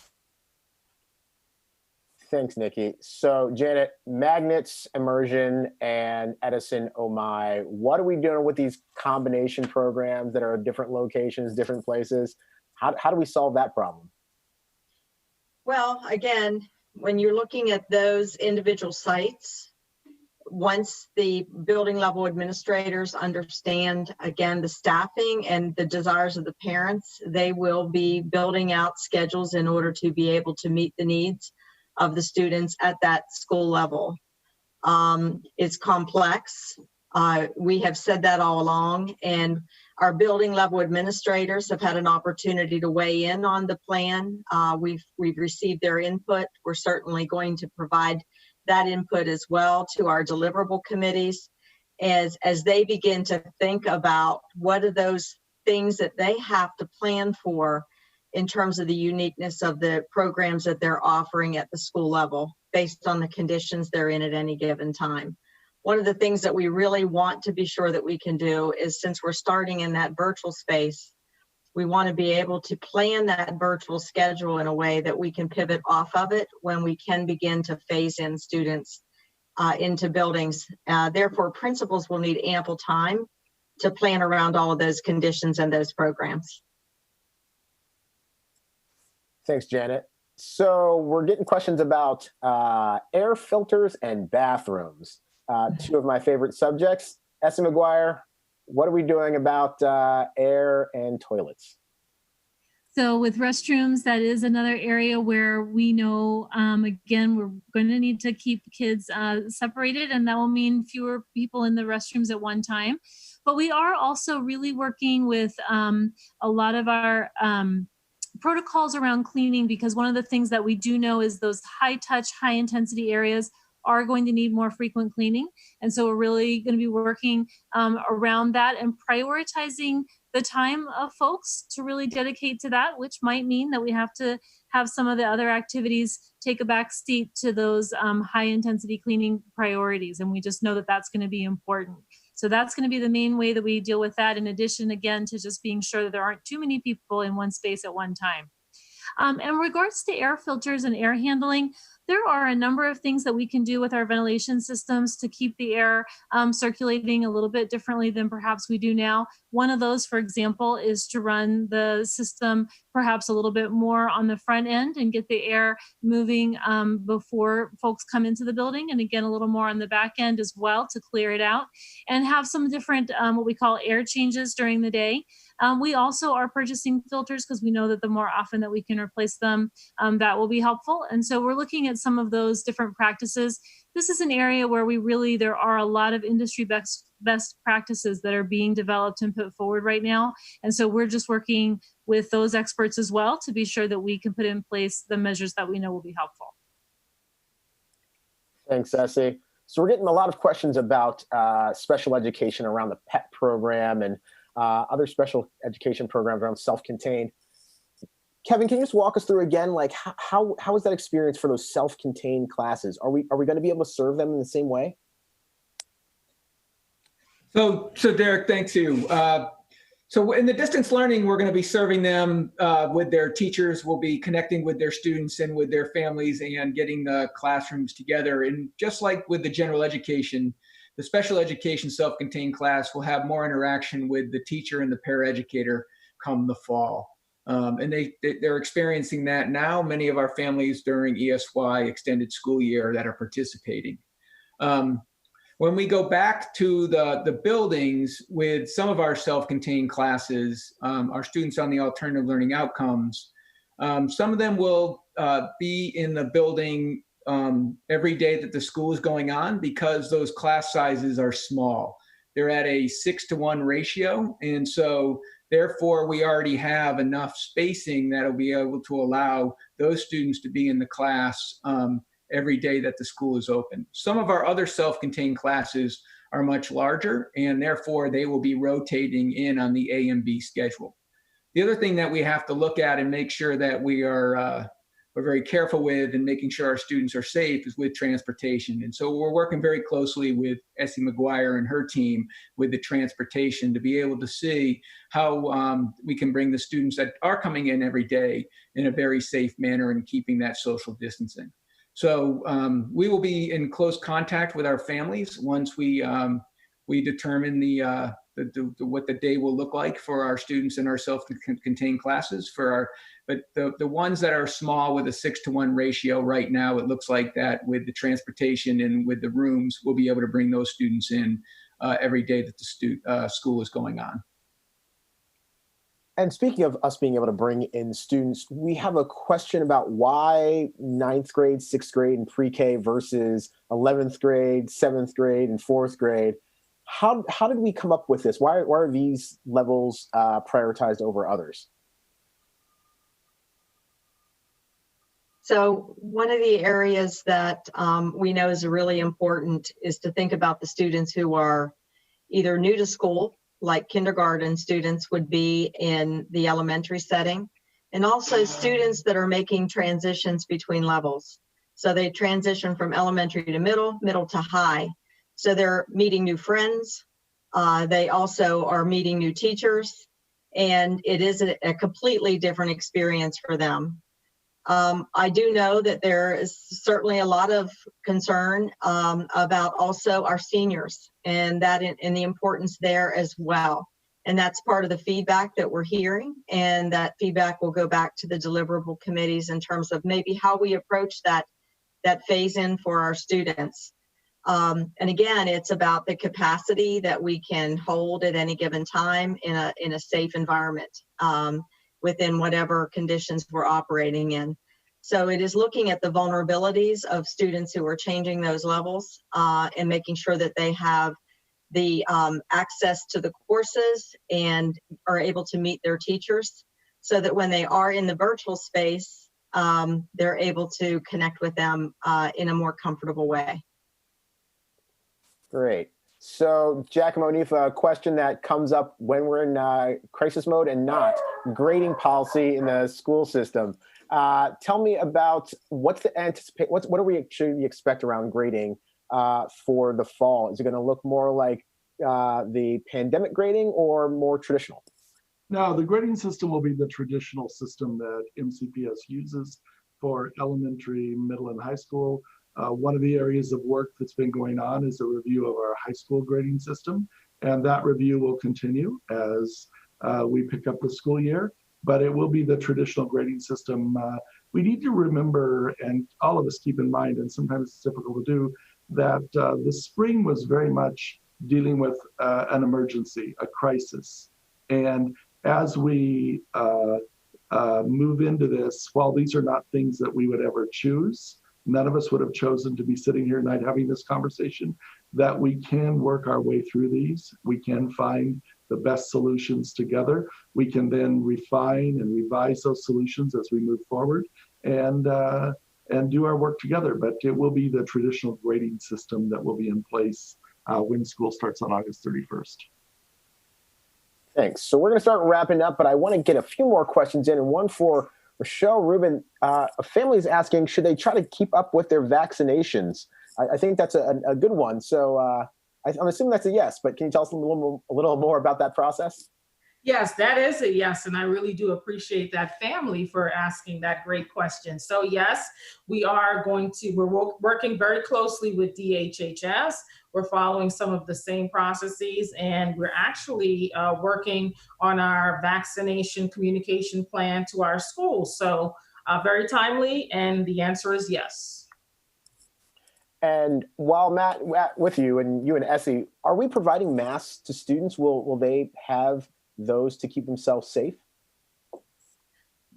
Thanks, Nikki. So Janet, Magnets, Immersion, and Edison Oh My, what are we doing with these combination programs that are at different locations, different places? How do we solve that problem? Well, again, when you're looking at those individual sites, once the building level administrators understand, again, the staffing and the desires of the parents, they will be building out schedules in order to be able to meet the needs of the students at that school level. It's complex. We have said that all along, and our building level administrators have had an opportunity to weigh in on the plan. We've received their input. We're certainly going to provide that input as well to our deliverable committees as they begin to think about what are those things that they have to plan for in terms of the uniqueness of the programs that they're offering at the school level based on the conditions they're in at any given time. One of the things that we really want to be sure that we can do is, since we're starting in that virtual space, we want to be able to plan that virtual schedule in a way that we can pivot off of it when we can begin to phase in students into buildings. Therefore, principals will need ample time to plan around all of those conditions and those programs. Thanks, Janet. So we're getting questions about air filters and bathrooms, two of my favorite subjects. Essie McGuire, what are we doing about air and toilets? So with restrooms, that is another area where we know, again, we're going to need to keep kids separated, and that will mean fewer people in the restrooms at one time. But we are also really working with a lot of our protocols around cleaning, because one of the things that we do know is those high touch, high intensity areas are going to need more frequent cleaning. And so we're really going to be working around that and prioritizing the time of folks to really dedicate to that, which might mean that we have to have some of the other activities take a back seat to those high intensity cleaning priorities. And we just know that that's going to be important. So that's going to be the main way that we deal with that, in addition, again, to just being sure that there aren't too many people in one space at one time. In regards to air filters and air handling, there are a number of things that we can do with our ventilation systems to keep the air circulating a little bit differently than perhaps we do now. One of those, for example, is to run the system perhaps a little bit more on the front end and get the air moving before folks come into the building, and again, a little more on the back end as well to clear it out, and have some different what we call air changes during the day. We also are purchasing filters because we know that the more often that we can replace them, that will be helpful. And so we're looking at some of those different practices. This is an area where there are a lot of industry best practices that are being developed and put forward right now. And so we're just working with those experts as well to be sure that we can put in place the measures that we know will be helpful. Thanks, Essie. So we're getting a lot of questions about special education around the PET program and other special education programs around self-contained. Kevin, can you just walk us through again, like how is that experience for those self-contained classes? Are we going to be able to serve them in the same way? So Derek, thank you. So in the distance learning, we're going to be serving them with their teachers. We'll be connecting with their students and with their families and getting the classrooms together. And just like with the general education, the special education self-contained class will have more interaction with the teacher and the paraeducator come the fall. And they're experiencing that now, many of our families during ESY extended school year that are participating. When we go back to the buildings with some of our self-contained classes, our students on the alternative learning outcomes, some of them will be in the building every day that the school is going on because those class sizes are small. They're at a 6-to-1 ratio. And so therefore, we already have enough spacing that will be able to allow those students to be in the class every day that the school is open. Some of our other self-contained classes are much larger, and therefore they will be rotating in on the A and B schedule. The other thing that we have to look at and make sure that we're very careful with and making sure our students are safe is with transportation. And so we're working very closely with Essie McGuire and her team with the transportation to be able to see how we can bring the students that are coming in every day in a very safe manner and keeping that social distancing. So we will be in close contact with our families once we determine what the day will look like for our students in our self-contained classes. But the ones that are small with a 6-to-1 ratio right now, it looks like that with the transportation and with the rooms, we'll be able to bring those students in every day that the school is going on. And speaking of us being able to bring in students, we have a question about why 9th grade, 6th grade, and pre-K versus 11th grade, 7th grade, and 4th grade. How did we come up with this? Why are these levels prioritized over others? So one of the areas that we know is really important is to think about the students who are either new to school, like kindergarten students would be in the elementary setting, and also students that are making transitions between levels. So they transition from elementary to middle to high. So they're meeting new friends. They also are meeting new teachers, and it is a completely different experience for them. I do know that there is certainly a lot of concern about also our seniors and and the importance there as well. And that's part of the feedback that we're hearing, and that feedback will go back to the deliverable committees in terms of maybe how we approach that phase in for our students. And again, it's about the capacity that we can hold at any given time in a safe environment within whatever conditions we're operating in. So it is looking at the vulnerabilities of students who are changing those levels and making sure that they have the access to the courses and are able to meet their teachers so that when they are in the virtual space, they're able to connect with them in a more comfortable way. Great. So, Jack and Monifa, a question that comes up when we're in crisis mode and not: grading policy in the school system. Tell me about what do we actually expect around grading for the fall? Is it going to look more like the pandemic grading or more traditional? No, the grading system will be the traditional system that MCPS uses for elementary, middle, and high school. One of the areas of work that's been going on is a review of our high school grading system, and that review will continue as we pick up the school year, but it will be the traditional grading system. We need to remember, and all of us keep in mind, and sometimes it's difficult to do, that the spring was very much dealing with an emergency, a crisis. And as we move into this, while these are not things that we would ever choose, none of us would have chosen to be sitting here tonight having this conversation, that we can work our way through these. We can find the best solutions together. We can then refine and revise those solutions as we move forward and do our work together. But it will be the traditional grading system that will be in place when school starts on August 31st. Thanks. So we're going to start wrapping up, but I want to get a few more questions in, and one for Rochelle Rubin. A family is asking, should they try to keep up with their vaccinations? I think that's a good one. So I'm assuming that's a yes, but can you tell us a little more about that process? Yes, that is a yes, and I really do appreciate that family for asking that great question. So yes, we're working very closely with DHHS. We're following some of the same processes, and we're actually working on our vaccination communication plan to our schools. So very timely, and the answer is yes. And while Matt, with you and Essie, are we providing masks to students? Will they have those to keep themselves safe?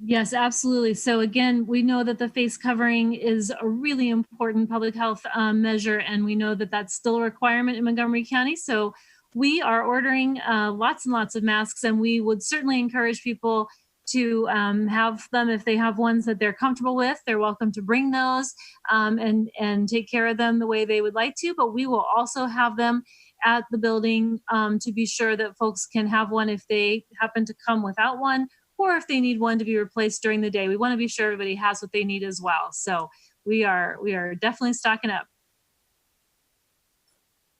Yes, absolutely. So again, we know that the face covering is a really important public health measure, and we know that that's still a requirement in Montgomery County. So we are ordering lots and lots of masks, and we would certainly encourage people to have them. If they have ones that they're comfortable with, they're welcome to bring those and take care of them the way they would like to. But we will also have them at the building to be sure that folks can have one if they happen to come without one, or if they need one to be replaced during the day. We want to be sure everybody has what they need as well. So we are definitely stocking up.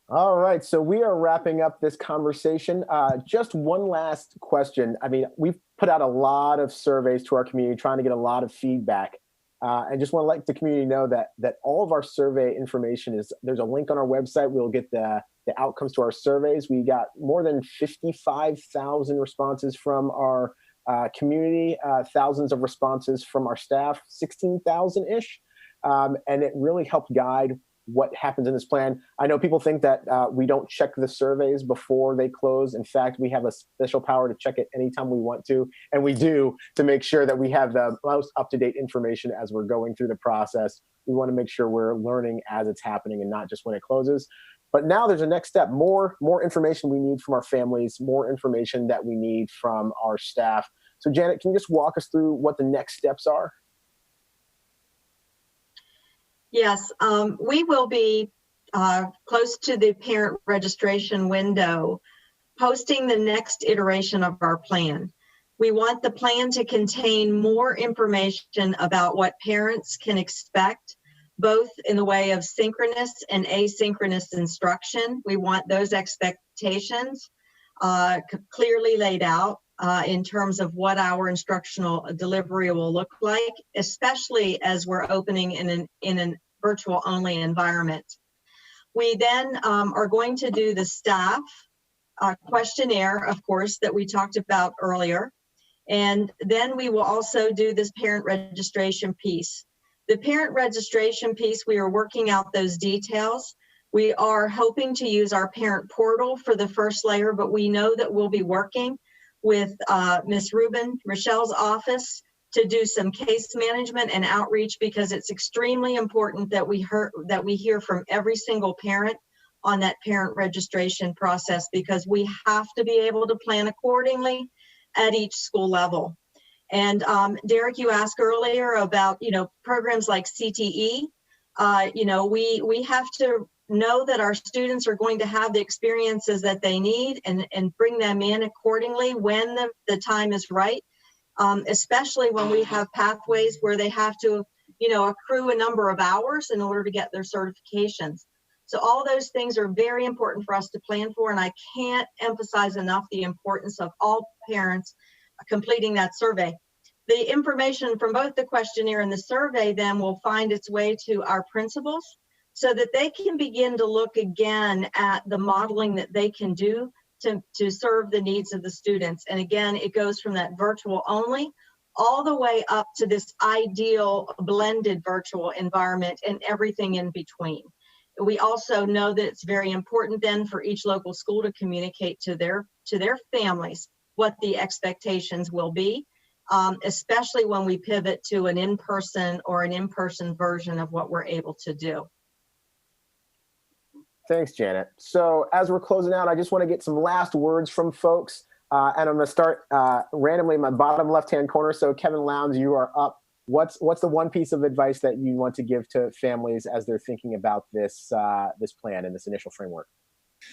All right, so we are wrapping up this conversation. Just one last question. I mean, we've put out a lot of surveys to our community, trying to get a lot of feedback. I just want to let the community know that all of our survey information there's a link on our website. We'll get the outcomes to our surveys. We got more than 55,000 responses from our community, thousands of responses from our staff, 16,000-ish. And it really helped guide what happens in this plan. I know people think that we don't check the surveys before they close. In fact, we have a special power to check it anytime we want to. And we do, to make sure that we have the most up-to-date information as we're going through the process. We want to make sure we're learning as it's happening and not just when it closes. But now there's a next step, more information we need from our families, more information that we need from our staff. So Janet, can you just walk us through what the next steps are? Yes, we will be close to the parent registration window, posting the next iteration of our plan. We want the plan to contain more information about what parents can expect, both in the way of synchronous and asynchronous instruction. We want those expectations clearly laid out in terms of what our instructional delivery will look like, especially as we're opening in an virtual only environment. We then are going to do the staff questionnaire, of course, that we talked about earlier. And then we will also do this parent registration piece. The parent registration piece, we are working out those details. We are hoping to use our parent portal for the first layer, but we know that we'll be working with Ms. Rubin, Rochelle's office, to do some case management and outreach, because it's extremely important that we hear from every single parent on that parent registration process, because we have to be able to plan accordingly at each school level. And Derek, you asked earlier about, programs like CTE. We have to know that our students are going to have the experiences that they need and bring them in accordingly when the time is right, especially when we have pathways where they have to, accrue a number of hours in order to get their certifications. So all those things are very important for us to plan for, and I can't emphasize enough the importance of all parents completing that survey. The information from both the questionnaire and the survey then will find its way to our principals so that they can begin to look again at the modeling that they can do to serve the needs of the students. And again, it goes from that virtual only all the way up to this ideal blended virtual environment and everything in between. We also know that it's very important then for each local school to communicate to their families what the expectations will be, especially when we pivot to an in-person or an in-person version of what we're able to do. Thanks, Janet. So as we're closing out, I just want to get some last words from folks. And I'm going to start randomly in my bottom left-hand corner. So Kevin Lowndes, you are up. What's the one piece of advice that you want to give to families as they're thinking about this this plan and this initial framework?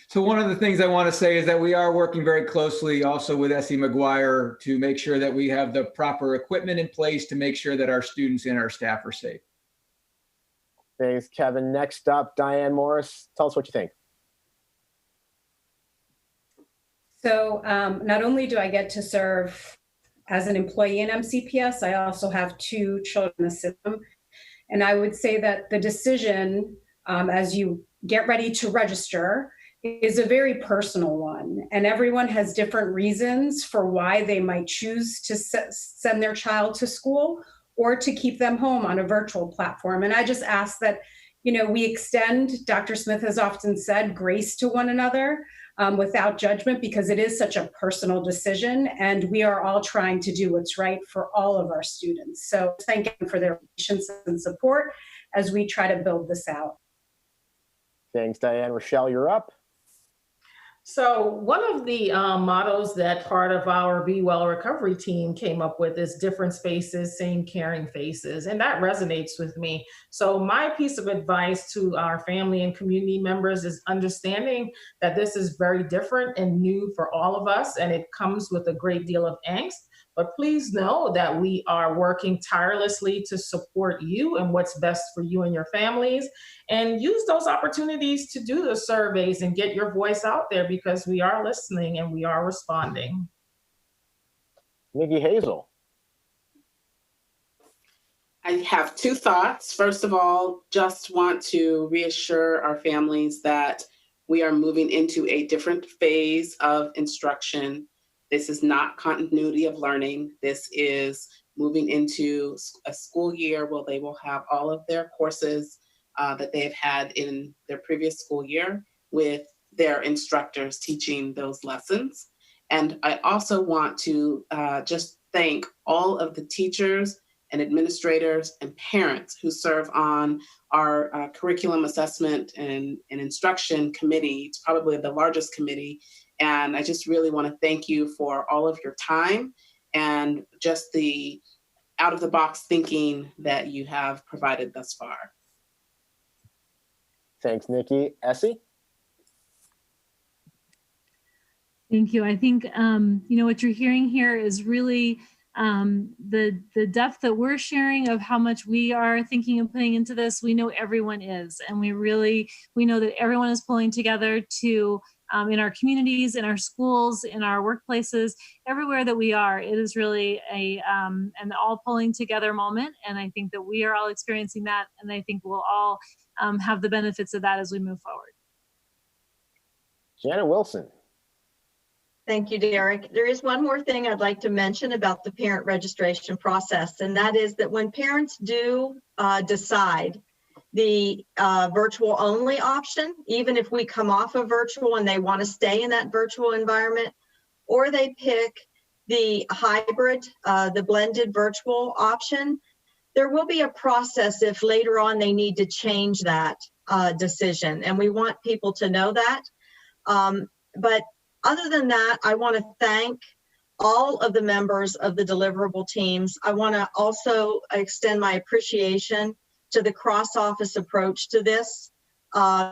So one of the things I want to say is that we are working very closely also with SE McGuire to make sure that we have the proper equipment in place to make sure that our students and our staff are safe. Thanks, Kevin. Next up, Diane Morris. Tell us what you think. So not only do I get to serve as an employee in MCPS, I also have 2 children in the system. And I would say that the decision as you get ready to register is a very personal one. And everyone has different reasons for why they might choose to send their child to school or to keep them home on a virtual platform. And I just ask that, we extend, Dr. Smith has often said, grace to one another without judgment, because it is such a personal decision. And we are all trying to do what's right for all of our students. So thank them for their patience and support as we try to build this out. Thanks, Diane. Rochelle, you're up. So one of the mottos that part of our Be Well recovery team came up with is different spaces, same caring faces. And that resonates with me. So my piece of advice to our family and community members is understanding that this is very different and new for all of us. And it comes with a great deal of angst. But please know that we are working tirelessly to support you and what's best for you and your families. And use those opportunities to do the surveys and get your voice out there, because we are listening and we are responding. Nikki Hazel. I have 2 thoughts. First of all, just want to reassure our families that we are moving into a different phase of instruction. This is not continuity of learning. This is moving into a school year where they will have all of their courses that they've had in their previous school year with their instructors teaching those lessons. And I also want to just thank all of the teachers and administrators and parents who serve on our curriculum assessment and instruction committee. It's probably the largest committee. And I just really want to thank you for all of your time and just the out-of-the-box thinking that you have provided thus far. Thanks, Nikki. Essie? Thank you. I think, what you're hearing here is really the depth that we're sharing of how much we are thinking and putting into this. We know everyone is, and we know that everyone is pulling together to, in our communities, in our schools, in our workplaces, everywhere that we are, it is really an all pulling together moment. And I think that we are all experiencing that. And I think we'll all have the benefits of that as we move forward. Janet Wilson. Thank you, Derek. There is one more thing I'd like to mention about the parent registration process, and that is that when parents do decide the virtual only option, even if we come off of virtual and they want to stay in that virtual environment, or they pick the hybrid, the blended virtual option, there will be a process if later on they need to change that decision. And we want people to know that. But other than that, I want to thank all of the members of the deliverable teams. I want to also extend my appreciation to the cross-office approach to this.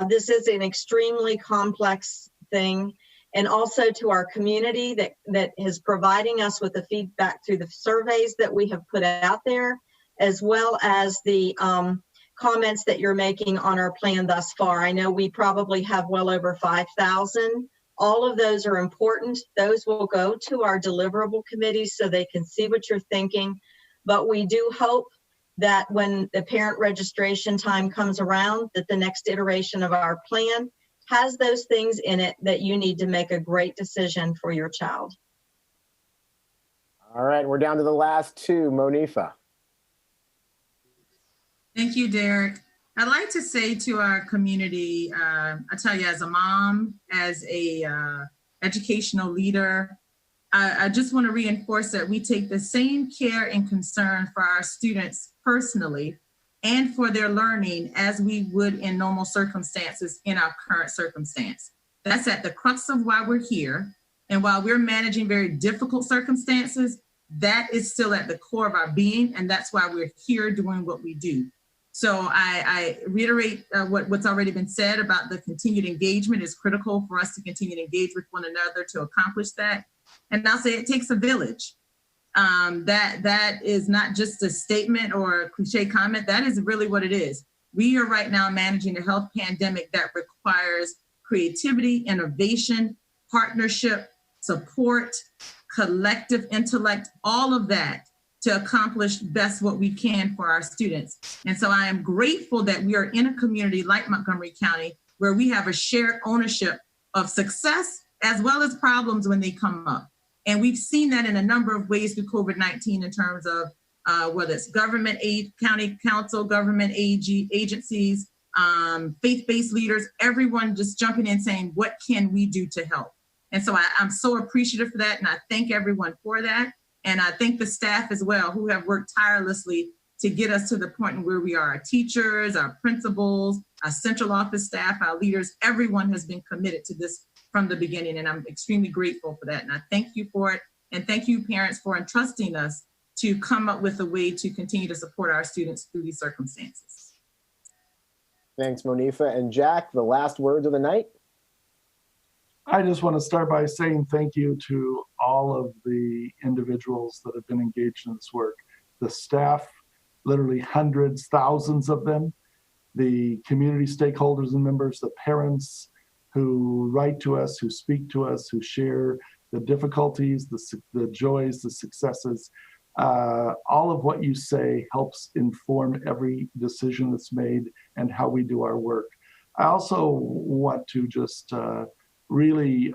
This is an extremely complex thing, and also to our community that is providing us with the feedback through the surveys that we have put out there, as well as the comments that you're making on our plan thus far. I know we probably have well over 5,000. All of those are important. Those will go to our deliverable committees so they can see what you're thinking. But we do hope that when the parent registration time comes around, that the next iteration of our plan has those things in it that you need to make a great decision for your child. All right, we're down to the last 2. Monifa. Thank you, Derek. I'd like to say to our community, I tell you, as a mom, as a educational leader, I just want to reinforce that we take the same care and concern for our students personally and for their learning as we would in normal circumstances in our current circumstance. That's at the crux of why we're here. And while we're managing very difficult circumstances, that is still at the core of our being. And that's why we're here doing what we do. So I reiterate what's already been said about the continued engagement is critical for us to continue to engage with one another to accomplish that. And I'll say it takes a village. That is not just a statement or a cliche comment. That is really what it is. We are right now managing a health pandemic that requires creativity, innovation, partnership, support, collective intellect, all of that to accomplish best what we can for our students. And so I am grateful that we are in a community like Montgomery County where we have a shared ownership of success as well as problems when they come up. And we've seen that in a number of ways through COVID-19 in terms of whether it's government aid, county council, government agencies, faith-based leaders, everyone just jumping in saying, what can we do to help? And so I'm so appreciative for that. And I thank everyone for that. And I thank the staff as well who have worked tirelessly to get us to the point where we are. Our teachers, our principals, our central office staff, our leaders, everyone has been committed to this from the beginning. And I'm extremely grateful for that. And I thank you for it. And thank you, parents, for entrusting us to come up with a way to continue to support our students through these circumstances. Thanks, Monifa. And Jack, the last words of the night. I just want to start by saying thank you to all of the individuals that have been engaged in this work. The staff, literally hundreds, thousands of them, the community stakeholders and members, the parents who write to us, who speak to us, who share the difficulties, the joys, the successes. All of what you say helps inform every decision that's made and how we do our work. I also want to just really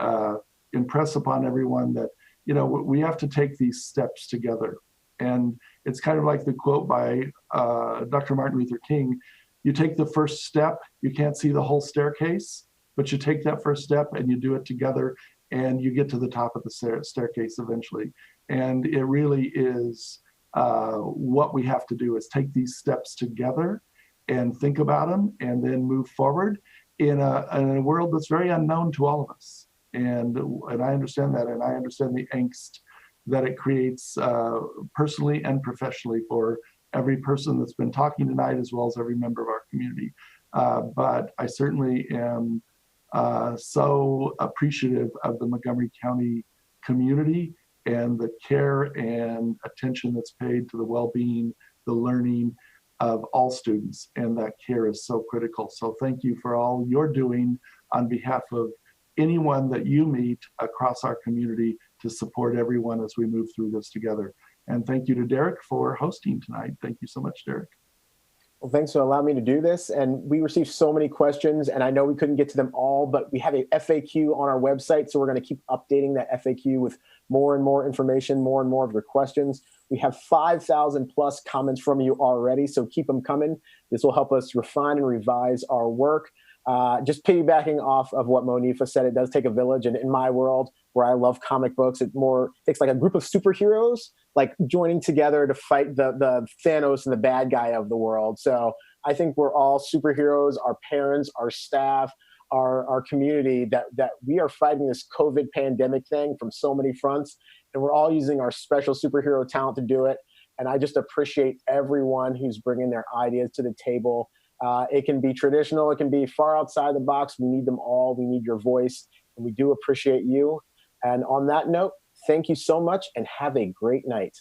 impress upon everyone that, you know, we have to take these steps together. And it's kind of like the quote by Dr. Martin Luther King, you take the first step, you can't see the whole staircase, but you take that first step and you do it together and you get to the top of the staircase eventually. And it really is what we have to do is take these steps together and think about them and then move forward in a world that's very unknown to all of us. And I understand that, and I understand the angst that it creates personally and professionally for every person that's been talking tonight, as well as every member of our community. But I certainly am so appreciative of the Montgomery County community and the care and attention that's paid to the well-being, the learning of all students, and that care is so critical. So thank you for all you're doing on behalf of anyone that you meet across our community to support everyone as we move through this together. And thank you to Derek for hosting tonight. Thank you so much, Derek. Well, thanks for allowing me to do this. And we received so many questions, and I know we couldn't get to them all, but we have a FAQ on our website. So we're going to keep updating that FAQ with more and more information, more and more of your questions. We have 5,000 plus comments from you already, so keep them coming. This will help us refine and revise our work. Just piggybacking off of what Monifa said, it does take a village. And in my world, where I love comic books, it takes like a group of superheroes, like joining together to fight the Thanos and the bad guy of the world. So I think we're all superheroes, our parents, our staff, our community, that we are fighting this COVID pandemic thing from so many fronts. And we're all using our special superhero talent to do it. And I just appreciate everyone who's bringing their ideas to the table. It can be traditional, it can be far outside the box. We need them all. We need your voice, and we do appreciate you. And on that note, thank you so much and have a great night.